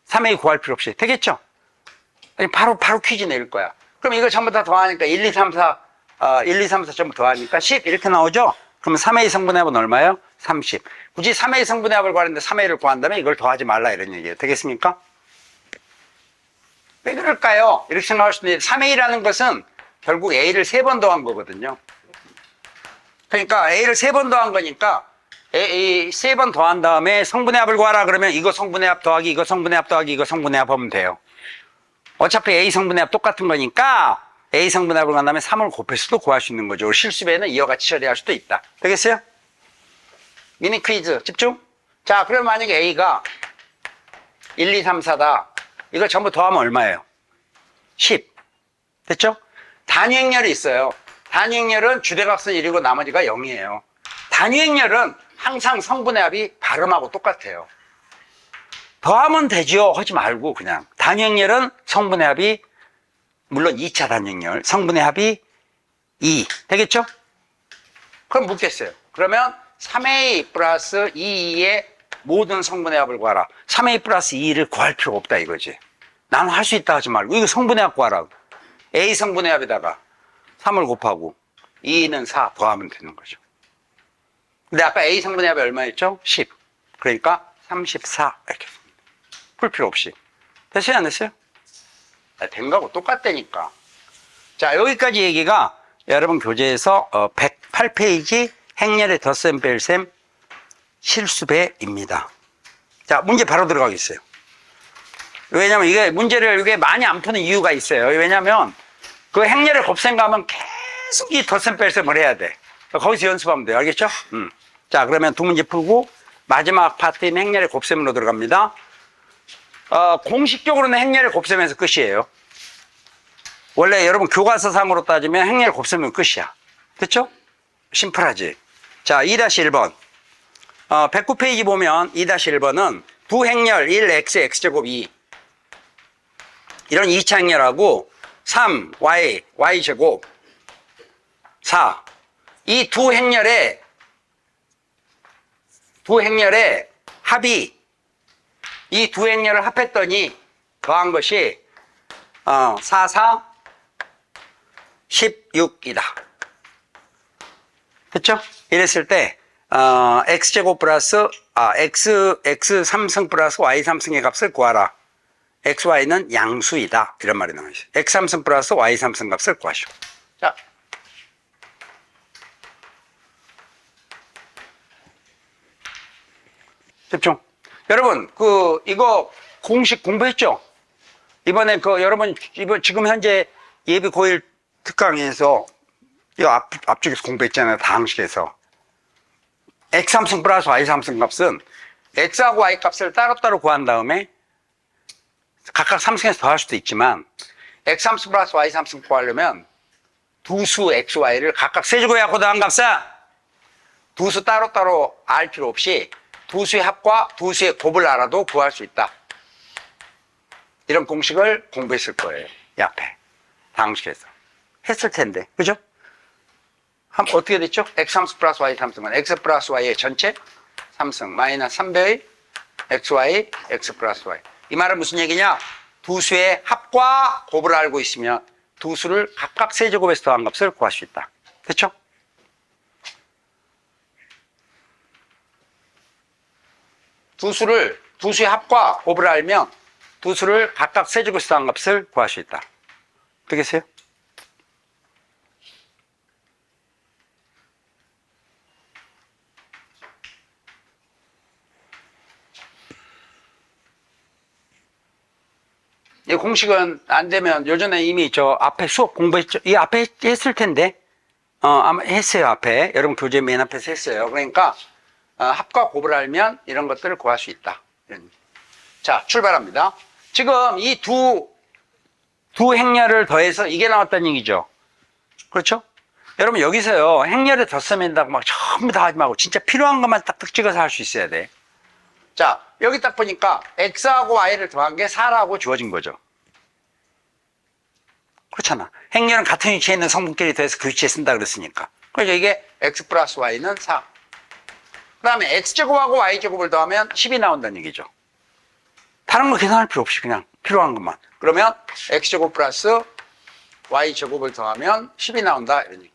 3A 구할 필요 없이. 되겠죠? 바로 퀴즈 내릴 거야. 그럼 이걸 전부 다 더하니까 1, 2, 3, 4 전부 더하니까 10 이렇게 나오죠? 그러면 3A 성분의 합은 얼마예요? 30. 굳이 3A 성분의 합을 구하는데 3A를 구한다면 이걸 더하지 말라 이런 얘기예요. 되겠습니까? 왜 그럴까요? 이렇게 생각할 수도 있는데 3A라는 것은 결국 A를 3번 더한 거거든요. 그러니까 A를 3번 더한 거니까 A 3번 더한 다음에 성분의 합을 구하라 그러면 이거 성분의 합 더하기 이거 성분의 합 더하기 이거 성분의 합 하면 돼요. 어차피 A 성분의 합 똑같은 거니까 A 성분의 합을 구한 다음에 3을 곱해서도 구할 수 있는 거죠. 실수배는 이와 같이 처리할 수도 있다. 되겠어요? 미니 퀴즈 집중. 자, 그럼 만약에 A가 1, 2, 3, 4다. 이걸 전부 더하면 얼마예요? 10. 됐죠? 단위행렬이 있어요. 단위행렬은 주대각선 1이고 나머지가 0이에요. 단위행렬은 항상 성분의 합이 발음하고 똑같아요. 더하면 되죠. 하지 말고 그냥. 단위행렬은 성분의 합이 물론 2차 단위행렬. 성분의 합이 2. 되겠죠? 그럼 묻겠어요. 그러면 3A 플러스 2의 모든 성분의 합을 구하라. 3A 플러스 2를 구할 필요가 없다 이거지. 나는 할 수 있다 하지 말고 이거 성분의 합 구하라. A 성분의 합에다가 3을 곱하고 2는 4 더하면 되는 거죠. 근데 아까 A 성분의 합이 얼마였죠? 10. 그러니까 34 이렇게 씁니다. 풀 필요 없이. 됐어요? 안 됐어요? 된 거하고 똑같다니까. 자, 여기까지 얘기가 여러분 교재에서 108페이지 행렬의 덧셈 뺄셈 실수배입니다. 자, 문제 바로 들어가겠어요. 왜냐면 이게 문제를 많이 안 푸는 이유가 있어요. 왜냐면 그 행렬의 곱셈 가면 계속 이 덧셈 뺄셈을 해야 돼. 거기서 연습하면 돼요. 알겠죠? 자, 그러면 두 문제 풀고 마지막 파트인 행렬의 곱셈으로 들어갑니다. 공식적으로는 행렬의 곱셈에서 끝이에요. 원래 여러분 교과서상으로 따지면 행렬 곱셈은 끝이야. 됐죠? 심플하지? 자, 2-1번. 109페이지 보면 2-1번은 두 행렬 1x, x제곱 2. 이런 2차 행렬하고 3y, y제곱 4. 이 두 행렬의 합이 이 두 행렬을 합했더니 더한 것이 4, 4, 16이다. 됐죠? 이랬을 때 x제곱 플러스 x 3승 플러스 y 3승의 값을 구하라. x, y는 양수이다. 이런 말이 나와 있어요. x 3승 플러스 y 3승 값을 구하시오. 자, 집중. 여러분, 이거 공식 공부했죠? 이번에 여러분, 지금 현재 예비 고1 특강에서 이 앞쪽에서 공부했잖아요. 다항식에서. x 3승 플러스 y 3승 값은 x하고 y 값을 따로따로 구한 다음에 각각 3승에서 더할 수도 있지만 x 3승 플러스 y 3승 구하려면 두 수 x, y를 각각 세제곱해갖고 더한 값은 두 수 따로따로 알 필요 없이 두 수의 합과 두 수의 곱을 알아도 구할 수 있다. 이런 공식을 공부했을 거예요. 이 앞에 다항식에서 했을 텐데, 그죠? 어떻게 됐죠? x 3승 플러스 y 3승은 x 플러스 y의 전체 3승 마이너스 3배의 xy x 플러스 y. 이 말은 무슨 얘기냐? 두 수의 합과 곱을 알고 있으면 두 수를 각각 세제곱해서 더한 값을 구할 수 있다. 됐죠? 두 수의 합과 곱을 알면 두 수를 각각 세제곱수한 값을 구할 수 있다. 되겠어요? 이 공식은 안 되면 요전에 이미 저 앞에 수업 공부했죠? 이 앞에 했을 텐데, 아마 했어요, 앞에. 여러분 교재 맨 앞에서 했어요. 그러니까, 합과 곱을 알면 이런 것들을 구할 수 있다. 자, 출발합니다. 지금 이 두 행렬을 더해서 이게 나왔다는 얘기죠. 그렇죠? 여러분 여기서요, 행렬을 더 쓰면다고 막 전부 다 하지 말고 진짜 필요한 것만 딱딱 찍어서 할 수 있어야 돼. 자, 여기 딱 보니까 x하고 y를 더한 게 4라고 주어진 거죠. 그렇잖아. 행렬은 같은 위치에 있는 성분끼리 더해서 그 위치에 쓴다 그랬으니까. 그래서 이게 x 플러스 y는 4. 그 다음에 x제곱하고 y제곱을 더하면 10이 나온다는 얘기죠. 다른 거 계산할 필요 없이 그냥 필요한 것만. 그러면 x제곱 플러스 y제곱을 더하면 10이 나온다 이런 얘기예요.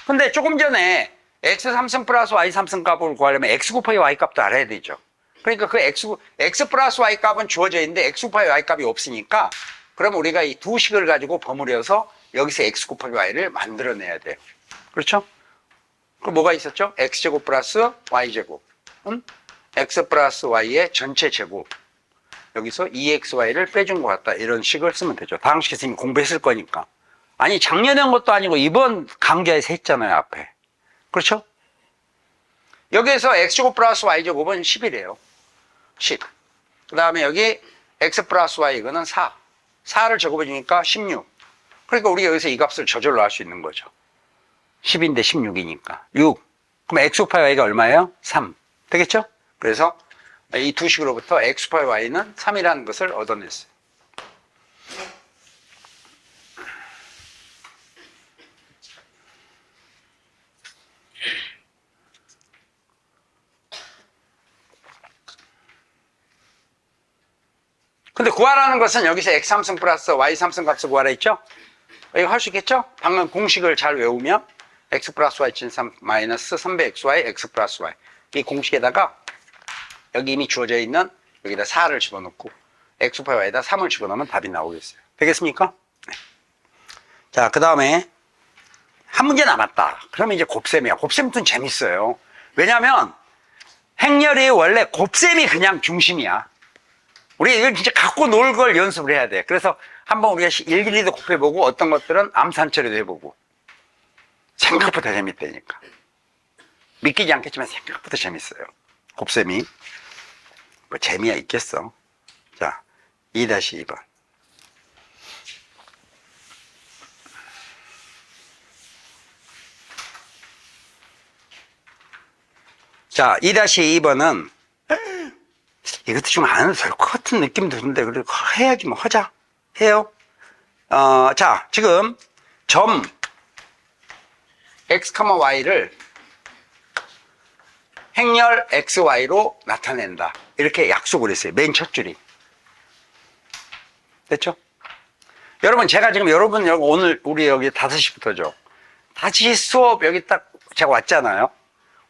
근데 조금 전에 x3승 플러스 y3승 값을 구하려면 x 곱하기 y 값도 알아야 되죠. 그러니까 그 x 플러스 y 값은 주어져 있는데 x 곱하기 y 값이 없으니까 그럼 우리가 이 두 식을 가지고 버무려서 여기서 x 곱하기 y를 만들어내야 돼요. 그렇죠? 그럼 뭐가 있었죠? x제곱 플러스 y제곱. x 플러스 y의 전체 제곱. 여기서 2xy를 빼준 것 같다. 이런 식을 쓰면 되죠. 다음 시간에 선생님이 공부했을 거니까. 아니, 작년에 한 것도 아니고 이번 강좌에서 했잖아요, 앞에. 그렇죠? 여기에서 x제곱 플러스 y제곱은 10이래요. 10. 그 다음에 여기 x 플러스 y 이거는 4. 4를 제곱해 주니까 16. 그러니까 우리가 여기서 이 값을 저절로 할 수 있는 거죠. 10인데 16이니까. 6. 그럼 x 곱하기 y가 얼마예요? 3. 되겠죠? 그래서 이 두 식으로부터 x 곱하기 y는 3이라는 것을 얻어냈어요. 근데 구하라는 것은 여기서 x3승 플러스 y3승 값을 구하라 했죠? 이거 할 수 있겠죠? 방금 공식을 잘 외우면 x 플러스 y 친 3 마이너스 300xy x 플러스 y 이 공식에다가 여기 이미 주어져 있는 여기다 4를 집어넣고 x 곱하기 y에다 3을 집어넣으면 답이 나오겠어요. 되겠습니까? 네. 자, 그 다음에 한 문제 남았다. 그러면 이제 곱셈이야. 곱셈은 좀 재밌어요. 왜냐하면 행렬이 원래 곱셈이 그냥 중심이야. 우리 이걸 진짜 갖고 놀 걸 연습을 해야 돼. 그래서 한번 우리가 일일이도 곱해보고 어떤 것들은 암산처리도 해보고 생각보다 재밌다니까. 믿기지 않겠지만 생각보다 재밌어요. 곱셈이. 뭐 재미야 있겠어. 자, 2-2번. 자, 2-2번은 이것도 좀 안 해도 될 것 같은 느낌도 드는데 그래도 해야지 뭐 하자. 해요. 자, 지금 점 x, y를 행렬 xy로 나타낸다. 이렇게 약속을 했어요. 맨 첫 줄이. 됐죠? 여러분, 제가 지금 여러분 오늘 우리 여기 5시부터죠. 5시 수업 여기 딱 제가 왔잖아요.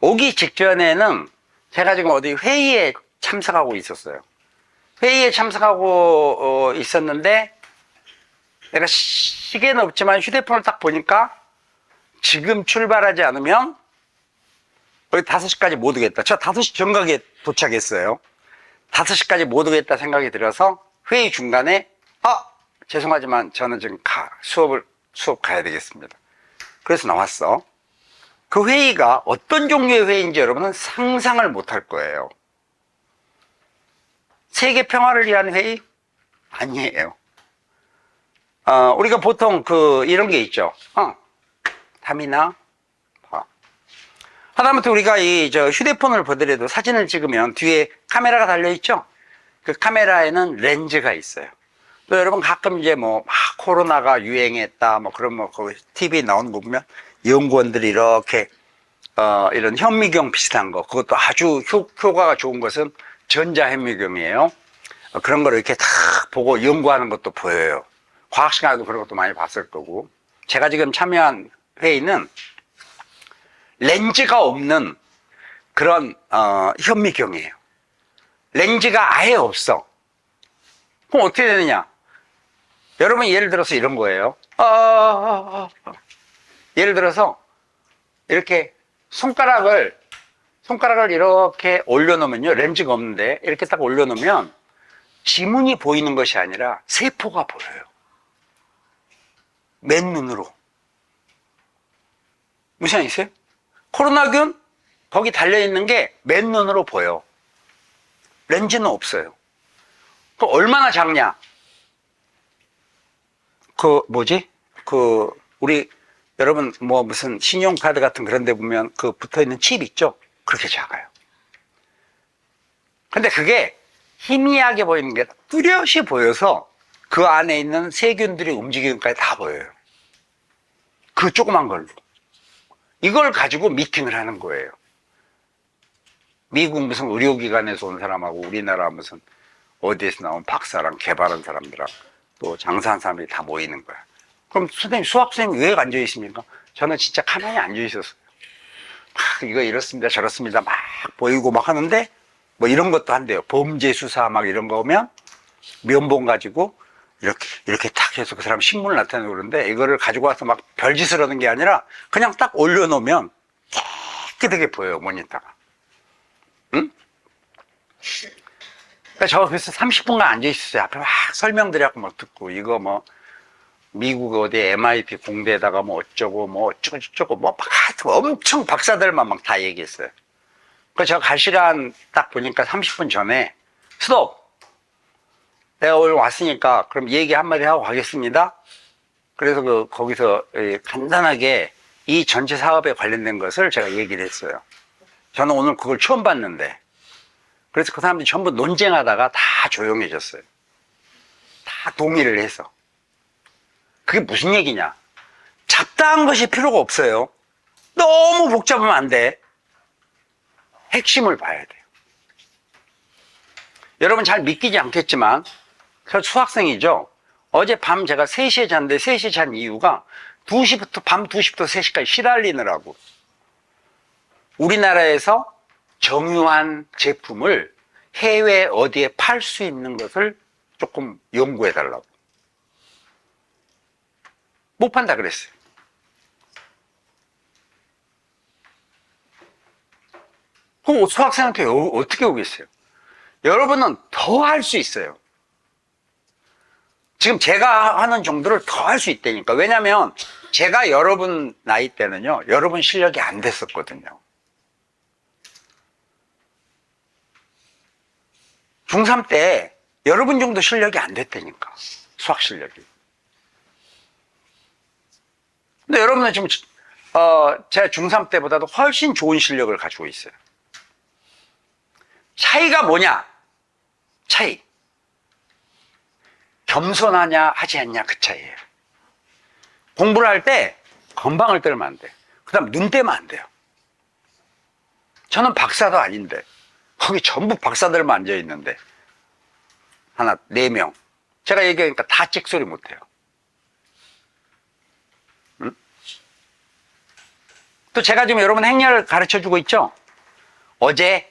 오기 직전에는 제가 지금 어디 회의에 참석하고 있었어요. 회의에 참석하고 있었는데 내가 시계는 없지만 휴대폰을 딱 보니까 지금 출발하지 않으면 여기 5시까지 못 오겠다. 저 5시 정각에 도착했어요. 5시까지 못 오겠다 생각이 들어서 회의 중간에 죄송하지만 저는 지금 수업 가야 되겠습니다. 그래서 나왔어. 그 회의가 어떤 종류의 회의인지 여러분은 상상을 못 할 거예요. 세계 평화를 위한 회의? 아니에요. 우리가 보통 이런 게 있죠. 담이나 하다못해 우리가 휴대폰을 보더라도 사진을 찍으면 뒤에 카메라가 달려있죠? 그 카메라에는 렌즈가 있어요. 또 여러분 가끔 이제 막 코로나가 유행했다, 그런 TV에 나오는 거 보면 연구원들이 이렇게, 이런 현미경 비슷한 거, 그것도 아주 효과가 좋은 것은 전자현미경이에요. 그런 거를 이렇게 다 보고 연구하는 것도 보여요. 과학 시간에도 그런 것도 많이 봤을 거고. 제가 지금 참여한 회의는 렌즈가 없는 그런 현미경이에요. 렌즈가 아예 없어. 그럼 어떻게 되느냐? 여러분 예를 들어서 이런 거예요. 예를 들어서 이렇게 손가락을 이렇게 올려놓으면요, 렌즈가 없는데 이렇게 딱 올려놓으면 지문이 보이는 것이 아니라 세포가 보여요. 맨눈으로. 무슨 말 있어요? 코로나균 거기 달려있는 게 맨눈으로 보여. 렌즈는 없어요. 그 얼마나 작냐? 우리 여러분 뭐 무슨 신용카드 같은 그런 데 보면 그 붙어있는 칩 있죠? 그렇게 작아요. 근데 그게 희미하게 보이는 게 뚜렷이 보여서 그 안에 있는 세균들이 움직이는 것까지 다 보여요. 그 조그만 걸로. 이걸 가지고 미팅을 하는 거예요. 미국 무슨 의료기관에서 온 사람하고 우리나라 무슨 어디에서 나온 박사랑 개발한 사람들랑 또 장사한 사람들이 다 모이는 거야. 그럼 선생님, 수학선생님 왜 앉아 있습니까? 저는 진짜 가만히 앉아 있었어요. 막 이거 이렇습니다, 저렇습니다 막 보이고 막 하는데 뭐 이런 것도 한대요. 범죄 수사 막 이런 거 오면 면봉 가지고 이렇게 탁 해서 그 사람 신문을 나타내고 그러는데 이거를 가지고 와서 막 별짓을 하는 게 아니라 그냥 딱 올려놓으면 깨끗하게 보여요, 모니터가. 응? 그러니까 저 그래서 30분간 앉아 있었어요. 앞에 막 설명드려갖고 막 듣고 이거 뭐 미국 어디 MIT 공대에다가 뭐 어쩌고 뭐 어쩌고 저쩌고 뭐 막 엄청 박사들만 막 다 얘기했어요. 그래서 제가 갈 시간 딱 보니까 30분 전에 스톱! 내가 오늘 왔으니까 그럼 얘기 한마디 하고 가겠습니다. 그래서 거기서 간단하게 이 전체 사업에 관련된 것을 제가 얘기를 했어요. 저는 오늘 그걸 처음 봤는데 그래서 그 사람들이 전부 논쟁하다가 다 조용해졌어요. 다 동의를 해서. 그게 무슨 얘기냐? 잡다한 것이 필요가 없어요. 너무 복잡하면 안 돼. 핵심을 봐야 돼요. 여러분 잘 믿기지 않겠지만 저 수학생이죠. 어젯밤 제가 3시에 잤는데 3시에 잔 이유가 밤 2시부터 3시까지 시달리느라고. 우리나라에서 정유한 제품을 해외 어디에 팔 수 있는 것을 조금 연구해 달라고. 못 판다 그랬어요. 그럼 수학생한테 어떻게 오겠어요? 여러분은 더 할 수 있어요. 지금 제가 하는 정도를 더 할 수 있다니까. 왜냐면 제가 여러분 나이 때는요, 여러분 실력이 안 됐었거든요. 중3 때 여러분 정도 실력이 안 됐다니까. 수학 실력이. 근데 여러분은 지금 제가 중3 때보다도 훨씬 좋은 실력을 가지고 있어요. 차이가 뭐냐? 차이. 겸손하냐 하지 않냐 그 차이예요. 공부를 할 때 건방을 떨면 안 돼. 그 다음 눈 떼면 안 돼요. 저는 박사도 아닌데 거기 전부 박사들만 앉아 있는데 하나 4명 제가 얘기하니까 다 찍소리 못해요. 응? 또 제가 지금 여러분 행렬 가르쳐주고 있죠. 어제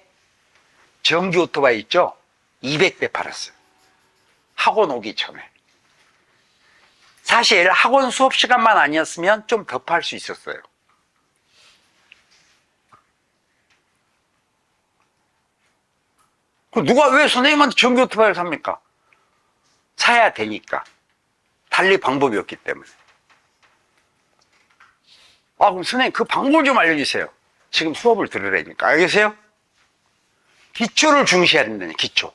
전기 오토바이 있죠. 200대 팔았어요. 학원 오기 전에. 사실 학원 수업 시간만 아니었으면 좀 더 팔 수 있었어요. 누가 왜 선생님한테 전기 오토바이를 삽니까? 사야 되니까. 달리 방법이 없기 때문에. 그럼 선생님 그 방법을 좀 알려주세요. 지금 수업을 들으라니까. 알겠어요? 기초를 중시해야 된다니, 기초.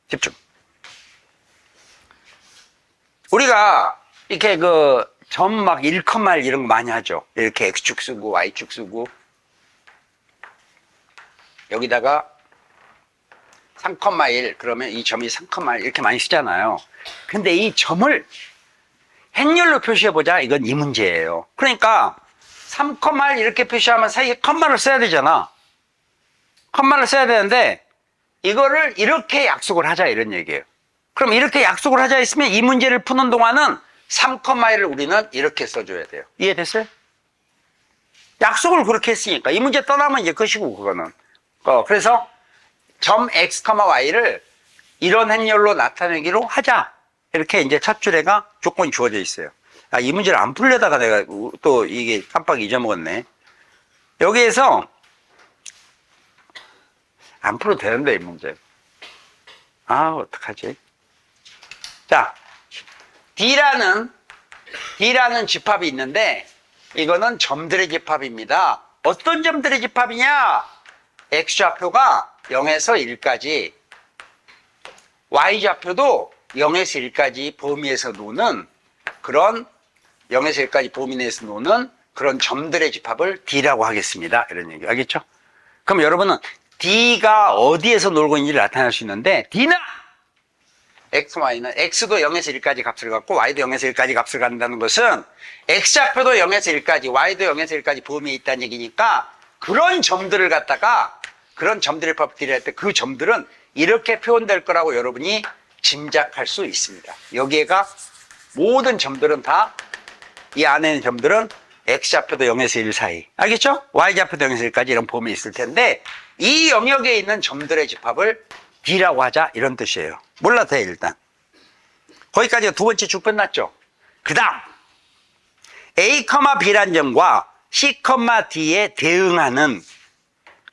집중. 우리가 이렇게 점 막 1컴마 이런 거 많이 하죠. 이렇게 X축 쓰고 Y축 쓰고 여기다가 3,1 그러면 이 점이 3,1 이렇게 많이 쓰잖아요. 근데 이 점을 행렬로 표시해보자. 이건 이 문제예요. 그러니까 3,1 이렇게 표시하면 사이에 컴마를 써야 되잖아. 컴마를 써야 되는데 이거를 이렇게 약속을 하자 이런 얘기예요. 그럼 이렇게 약속을 하자 했으면 이 문제를 푸는 동안은 3,1을 우리는 이렇게 써줘야 돼요. 이해됐어요? 약속을 그렇게 했으니까 이 문제 떠나면 이제 끝이고 그거는. 그래서 점 x, y를 이런 행렬로 나타내기로 하자. 이렇게 이제 첫 줄에가 조건이 주어져 있어요. 아, 이 문제를 안 풀려다가 내가 또 이게 깜빡 잊어먹었네. 여기에서 안 풀어도 되는데 이 문제. 아, 어떡하지? 자, D라는 집합이 있는데 이거는 점들의 집합입니다. 어떤 점들의 집합이냐? X좌표가 0에서 1까지, Y좌표도 0에서 1까지 범위에서 노는 그런 0에서 1까지 범위 내에서 노는 그런 점들의 집합을 D라고 하겠습니다. 이런 얘기 알겠죠? 그럼 여러분은 D가 어디에서 놀고 있는지를 나타낼 수 있는데 D는 X, Y는 X도 0에서 1까지 값을 갖고 Y도 0에서 1까지 값을 갖는다는 것은 X좌표도 0에서 1까지, Y도 0에서 1까지 범위에 있다는 얘기니까 그런 점들을 갖다가 그런 점들의 법들이 할 때 그 점들은 이렇게 표현될 거라고 여러분이 짐작할 수 있습니다. 여기에가 모든 점들은 다 이 안에 있는 점들은 X좌표도 0에서 1 사이. 알겠죠? Y좌표도 0에서 1까지 이런 범위 있을 텐데 이 영역에 있는 점들의 집합을 D라고 하자 이런 뜻이에요. 몰라도 돼 일단. 거기까지가 두 번째 쭉 끝났죠. 그 다음 A, B란 점과 C, D에 대응하는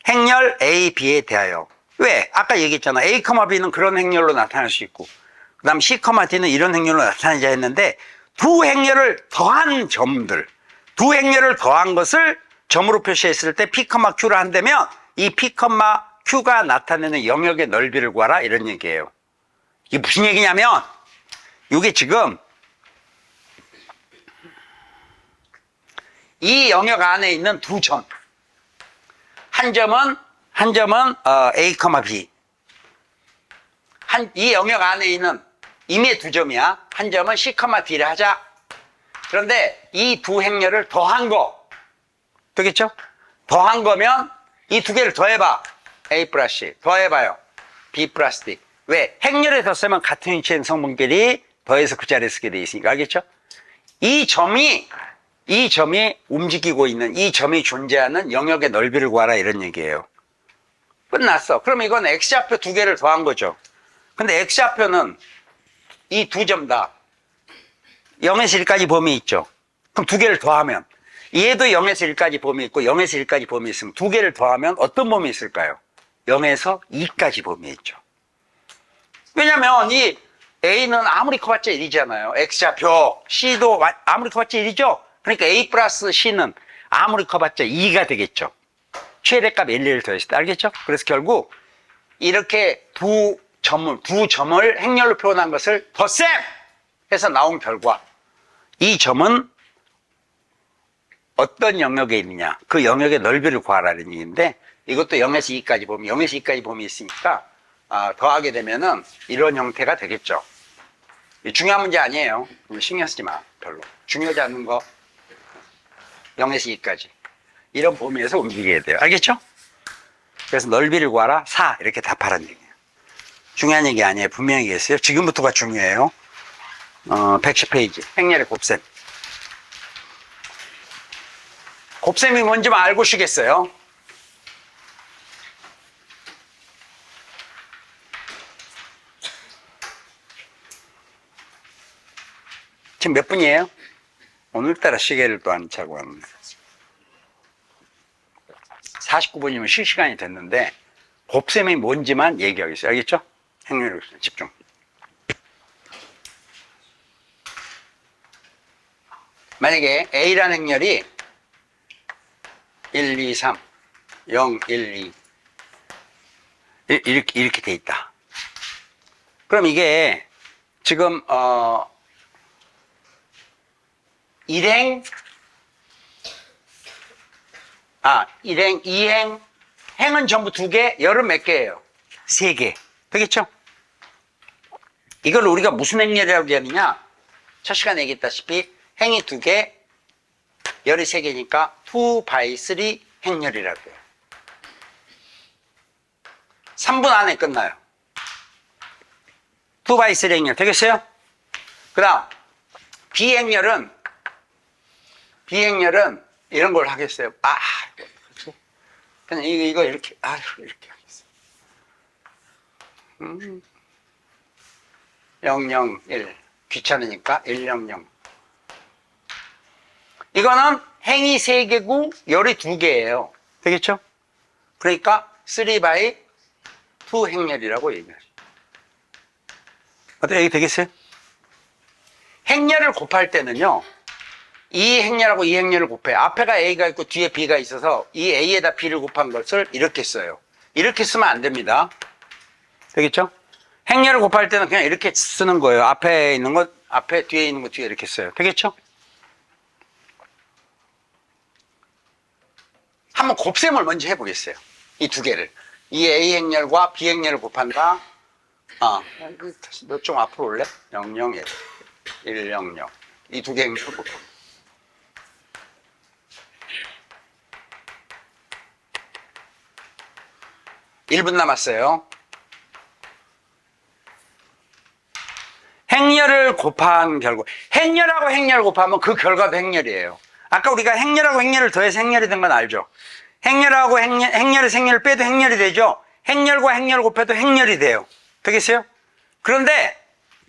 행렬 A, B에 대하여. 왜? 아까 얘기했잖아. A, B는 그런 행렬로 나타날 수 있고 그 다음 C, D는 이런 행렬로 나타나자 했는데 두 행렬을 더한 점들, 두 행렬을 더한 것을 점으로 표시했을 때 P, Q를 한다면 이 P, Q가 나타내는 영역의 넓이를 구하라 이런 얘기예요. 이게 무슨 얘기냐면 이게 지금 이 영역 안에 있는 두 점, 한 점은 A, B, 이 영역 안에 있는 임의 두 점이야. 한 점은 C, D를 하자. 그런데 이 두 행렬을 더한 거 되겠죠? 더한 거면 이 두 개를 더해봐. A 플러스 C 더해봐요. B 플러스 D. 왜? 행렬에 덧쓰면 같은 위치에 있는 성분끼리 더해서 그 자리에 쓰게 돼 있으니까 알겠죠? 이 점이 움직이고 있는 이 점이 존재하는 영역의 넓이를 구하라 이런 얘기예요. 끝났어. 그럼 이건 X좌표 두 개를 더한 거죠. 근데 X좌표는 이 두 점 다 0에서 1까지 범위 있죠. 그럼 두 개를 더하면 얘도 0에서 1까지 범위 있고 0에서 1까지 범위 있으면 두 개를 더하면 어떤 범위 있을까요? 0에서 2까지 범위 있죠. 왜냐면 이 A는 아무리 커봤자 1이잖아요. X좌표 C도 아무리 커봤자 1이죠. 그러니까 A 플러스 C는 아무리 커봤자 2가 되겠죠. 최대값 1을 더했을 때 알겠죠? 그래서 결국 이렇게 두 점을 행렬로 표현한 것을 덧셈 해서 나온 결과 이 점은 어떤 영역에 있느냐 그 영역의 넓이를 구하라는 얘기인데 이것도 0에서 2까지 범위 0에서 2까지 범위 있으니까 더하게 되면은 이런 형태가 되겠죠. 중요한 문제 아니에요. 신경 쓰지 마. 별로 중요하지 않는 거 0에서 2까지 이런 범위에서 움직여야 돼요. 알겠죠? 그래서 넓이를 구하라 4 이렇게 답하라는 얘기예요. 중요한 얘기 아니에요. 분명히 얘기했어요. 지금부터가 중요해요. 110페이지 행렬의 곱셈. 곱셈이 뭔지 알고 쉬겠어요? 지금 몇 분이에요? 오늘따라 시계를 또 안 차고 왔네. 49분이면 쉴 시간이 됐는데 곱셈이 뭔지만 얘기하겠어요. 알겠죠? 행렬의 곱셈 집중. 만약에 A라는 행렬이 1, 2, 3, 0, 1, 2 이렇게 돼 있다. 그럼 이게 지금 일행, 2행, 행은 전부 2개, 열은 몇 개예요? 3개. 되겠죠? 이걸 우리가 무슨 행렬이라고 하느냐? 첫 시간에 얘기했다시피 행이 2개, 열이 3개니까 2 by 3 행렬이라고 해요. 3분 안에 끝나요. 2x3 행렬 되겠어요? 그 다음 B행렬은 이런 걸 하겠어요. 그냥 이거 이렇게 이렇게 하겠어요. 0, 0, 1 귀찮으니까 1, 0, 0. 이거는 행이 3개고 열이 2개예요. 되겠죠? 그러니까 3/2 행렬이라고 얘기하죠. 어때? 여기 되겠어요? 행렬을 곱할 때는요, 이 행렬하고 이 행렬을 곱해요. 앞에가 A가 있고 뒤에 B가 있어서 이 A에다 B를 곱한 것을 이렇게 써요. 이렇게 쓰면 안 됩니다. 되겠죠? 행렬을 곱할 때는 그냥 이렇게 쓰는 거예요. 앞에 있는 것, 앞에, 뒤에 있는 것, 뒤에 이렇게 써요. 되겠죠? 한번 곱셈을 먼저 해보겠어요. 이 두 개를. 이 A 행렬과 B 행렬을 곱한다. 너 좀 앞으로 올래? 0, 0, 1. 1, 0, 0. 이 두 개 행렬을 곱합니다. (1분) 남았어요. 행렬을 곱한 결과. 행렬하고 행렬을 곱하면 그 결과도 행렬이에요. 아까 우리가 행렬하고 행렬을 더해서 행렬이 된 건 알죠? 행렬하고 행렬에서 행렬을 빼도 행렬이 되죠? 행렬과 행렬을 곱해도 행렬이 돼요. 되겠어요? 그런데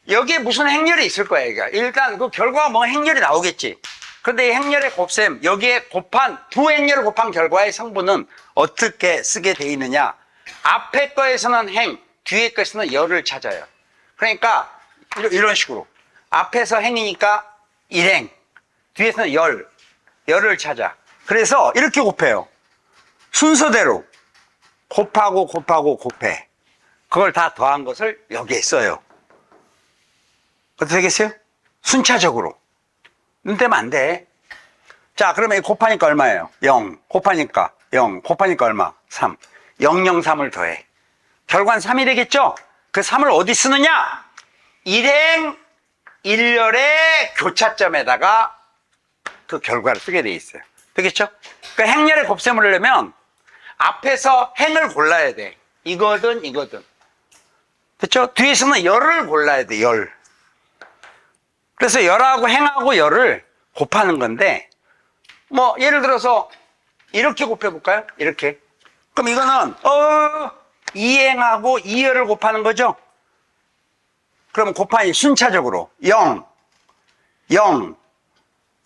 여기에 무슨 행렬이 있을 거예요. 그러니까 일단 그 결과가 뭐 행렬이 나오겠지. 그런데 이 행렬의 곱셈, 여기에 곱한 두 행렬을 곱한 결과의 성분은 어떻게 쓰게 돼 있느냐? 앞에 거에서는 행, 뒤에 거에서는 열을 찾아요. 그러니까 이런 식으로 앞에서 행이니까 1행, 뒤에서는 열을 찾아. 그래서 이렇게 곱해요. 순서대로 곱하고 곱해. 그걸 다 더한 것을 여기에 써요. 어떻게 되겠어요? 순차적으로. 눈 떼면 안 돼. 자, 그러면 곱하니까 얼마예요? 0. 곱하니까 0. 곱하니까 얼마? 3. 0, 0, 3을 더해. 결과는 3이 되겠죠? 그 3을 어디 쓰느냐? 1행 1열의 교차점에다가 그 결과를 쓰게 돼 있어요. 되겠죠? 그러니까 행렬의 곱셈을 하려면 앞에서 행을 골라야 돼. 이거든. 됐죠? 뒤에서는 열을 골라야 돼. 열. 그래서 열하고 행하고 열을 곱하는 건데, 뭐 예를 들어서 이렇게 곱해볼까요? 이렇게. 그럼 이거는 2행하고 2열을 곱하는 거죠? 그러면 곱하니 순차적으로 0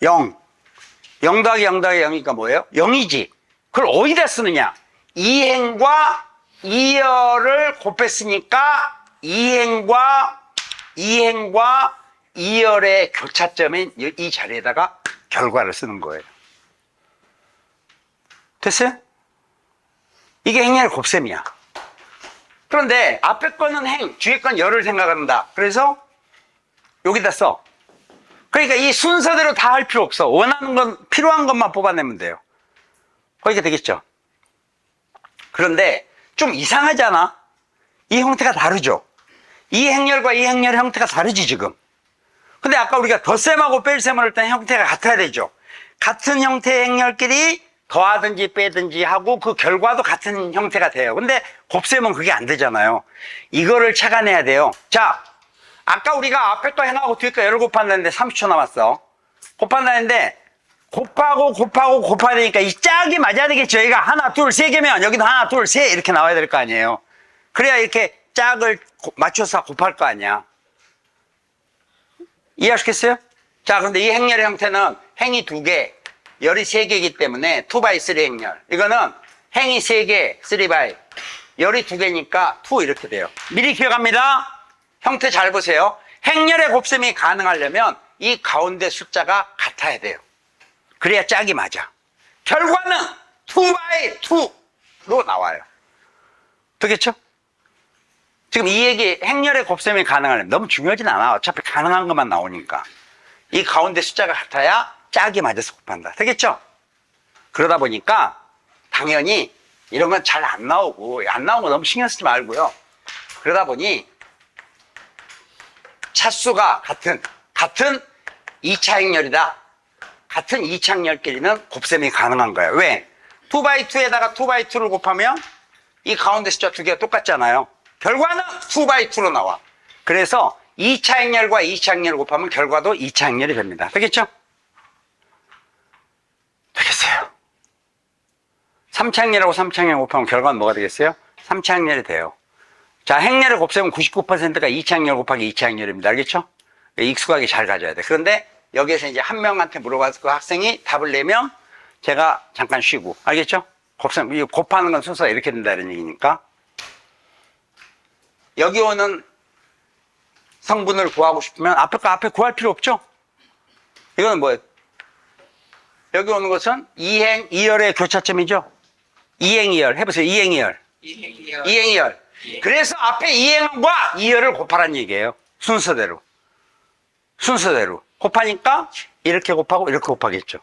더하기 0 더하기 0이니까 뭐예요? 0이지. 그걸 어디다 쓰느냐? 2행과 2열을 곱했으니까 2행과 2열의 교차점인 이 자리에다가 결과를 쓰는 거예요. 됐어요? 이게 행렬의 곱셈이야. 그런데 앞에 거는 행, 뒤에 건 열을 생각한다. 그래서 여기다 써. 그러니까 이 순서대로 다 할 필요 없어. 원하는 건, 필요한 것만 뽑아내면 돼요. 거기가 되겠죠? 그런데 좀 이상하잖아? 이 형태가 다르죠? 이 행렬과 이 행렬의 형태가 다르지, 지금. 근데 아까 우리가 덧셈하고 뺄셈을 할 때 형태가 같아야 되죠? 같은 형태의 행렬끼리 더하든지 빼든지 하고 그 결과도 같은 형태가 돼요. 근데 곱셈은 그게 안 되잖아요. 이거를 찾아내야 돼요. 자, 아까 우리가 앞에 거 행하고 뒤에 거 열을 곱한다는데 30초 남았어. 곱한다는데 곱하야 되니까 이 짝이 맞아야 되겠죠. 여기가 하나, 둘, 세 개면 여기도 하나, 둘, 세 이렇게 나와야 될 거 아니에요. 그래야 이렇게 짝을 맞춰서 곱할 거 아니야. 이해하시겠어요? 자, 그런데 이 행렬의 형태는 행이 2개, 열이 3개이기 때문에 2x3 행렬. 이거는 행이 3개, 3x, 열이 2개니까 2 이렇게 돼요. 미리 기억합니다. 형태 잘 보세요. 행렬의 곱셈이 가능하려면 이 가운데 숫자가 같아야 돼요. 그래야 짝이 맞아. 결과는 2x2로 나와요. 되겠죠? 지금 이 얘기, 행렬의 곱셈이 가능하려면 너무 중요하진 않아. 어차피 가능한 것만 나오니까. 이 가운데 숫자가 같아야 짝이 맞아서 곱한다. 되겠죠? 그러다 보니까 당연히 이런 건 잘 안 나오고, 안 나온 거 너무 신경 쓰지 말고요. 그러다 보니 차수가 같은 2차 행렬이다. 같은 2차 행렬끼리는 곱셈이 가능한 거예요. 왜? 2x2에다가 2x2를 곱하면 이 가운데 숫자 두 개가 똑같잖아요. 결과는 2/2로 나와. 그래서 2차 행렬과 2차 행렬을 곱하면 결과도 2차 행렬이 됩니다. 되겠죠? 되겠어요. 3차 행렬하고 3차 행렬 곱하면 결과는 뭐가 되겠어요? 3차 행렬이 돼요. 자, 행렬을 곱셈은 99%가 2차 행렬 곱하기 2차 행렬입니다. 알겠죠? 익숙하게 잘 가져야 돼. 그런데 여기에서 이제 한 명한테 물어봐서 그 학생이 답을 내면 제가 잠깐 쉬고. 알겠죠? 곱셈, 이거 곱하는 건 순서가 이렇게 된다는 얘기니까. 여기 오는 성분을 구하고 싶으면 앞에 구할 필요 없죠? 이거는 뭐예요? 여기 오는 것은 2행 2열의 교차점이죠? 2행 2열. 해보세요. 2행 2열. 2행 2열. 그래서 앞에 2행과 2열을 곱하라는 얘기예요. 순서대로. 순서대로. 곱하니까 이렇게 곱하고 이렇게 곱하겠죠.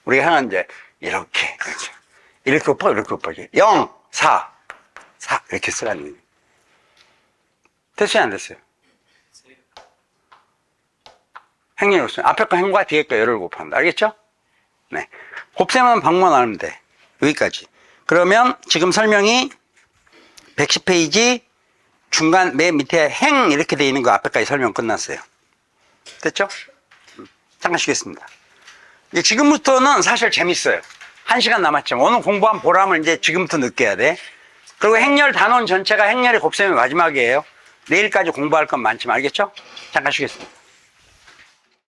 우리가 하는 이제 이렇게. 이렇게 곱하고 이렇게 곱하기. 0, 4, 4. 이렇게 쓰라는 얘기예요. 됐어요? 안 됐어요? 행렬이 없어요. 앞에 거 행과 뒤에 거 열을 곱한다. 알겠죠? 네. 곱셈은 방법만 알면 돼. 여기까지. 그러면 지금 설명이 110페이지 중간 맨 밑에 행 이렇게 돼 있는 거 앞에까지 설명 끝났어요. 됐죠? 잠깐 쉬겠습니다. 이제 지금부터는 사실 재밌어요. 1시간 남았지만 오늘 공부한 보람을 이제 지금부터 느껴야 돼. 그리고 행렬 단원 전체가 행렬의 곱셈이 마지막이에요. 내일까지 공부할 건 많지만 알겠죠? 잠깐 쉬겠습니다.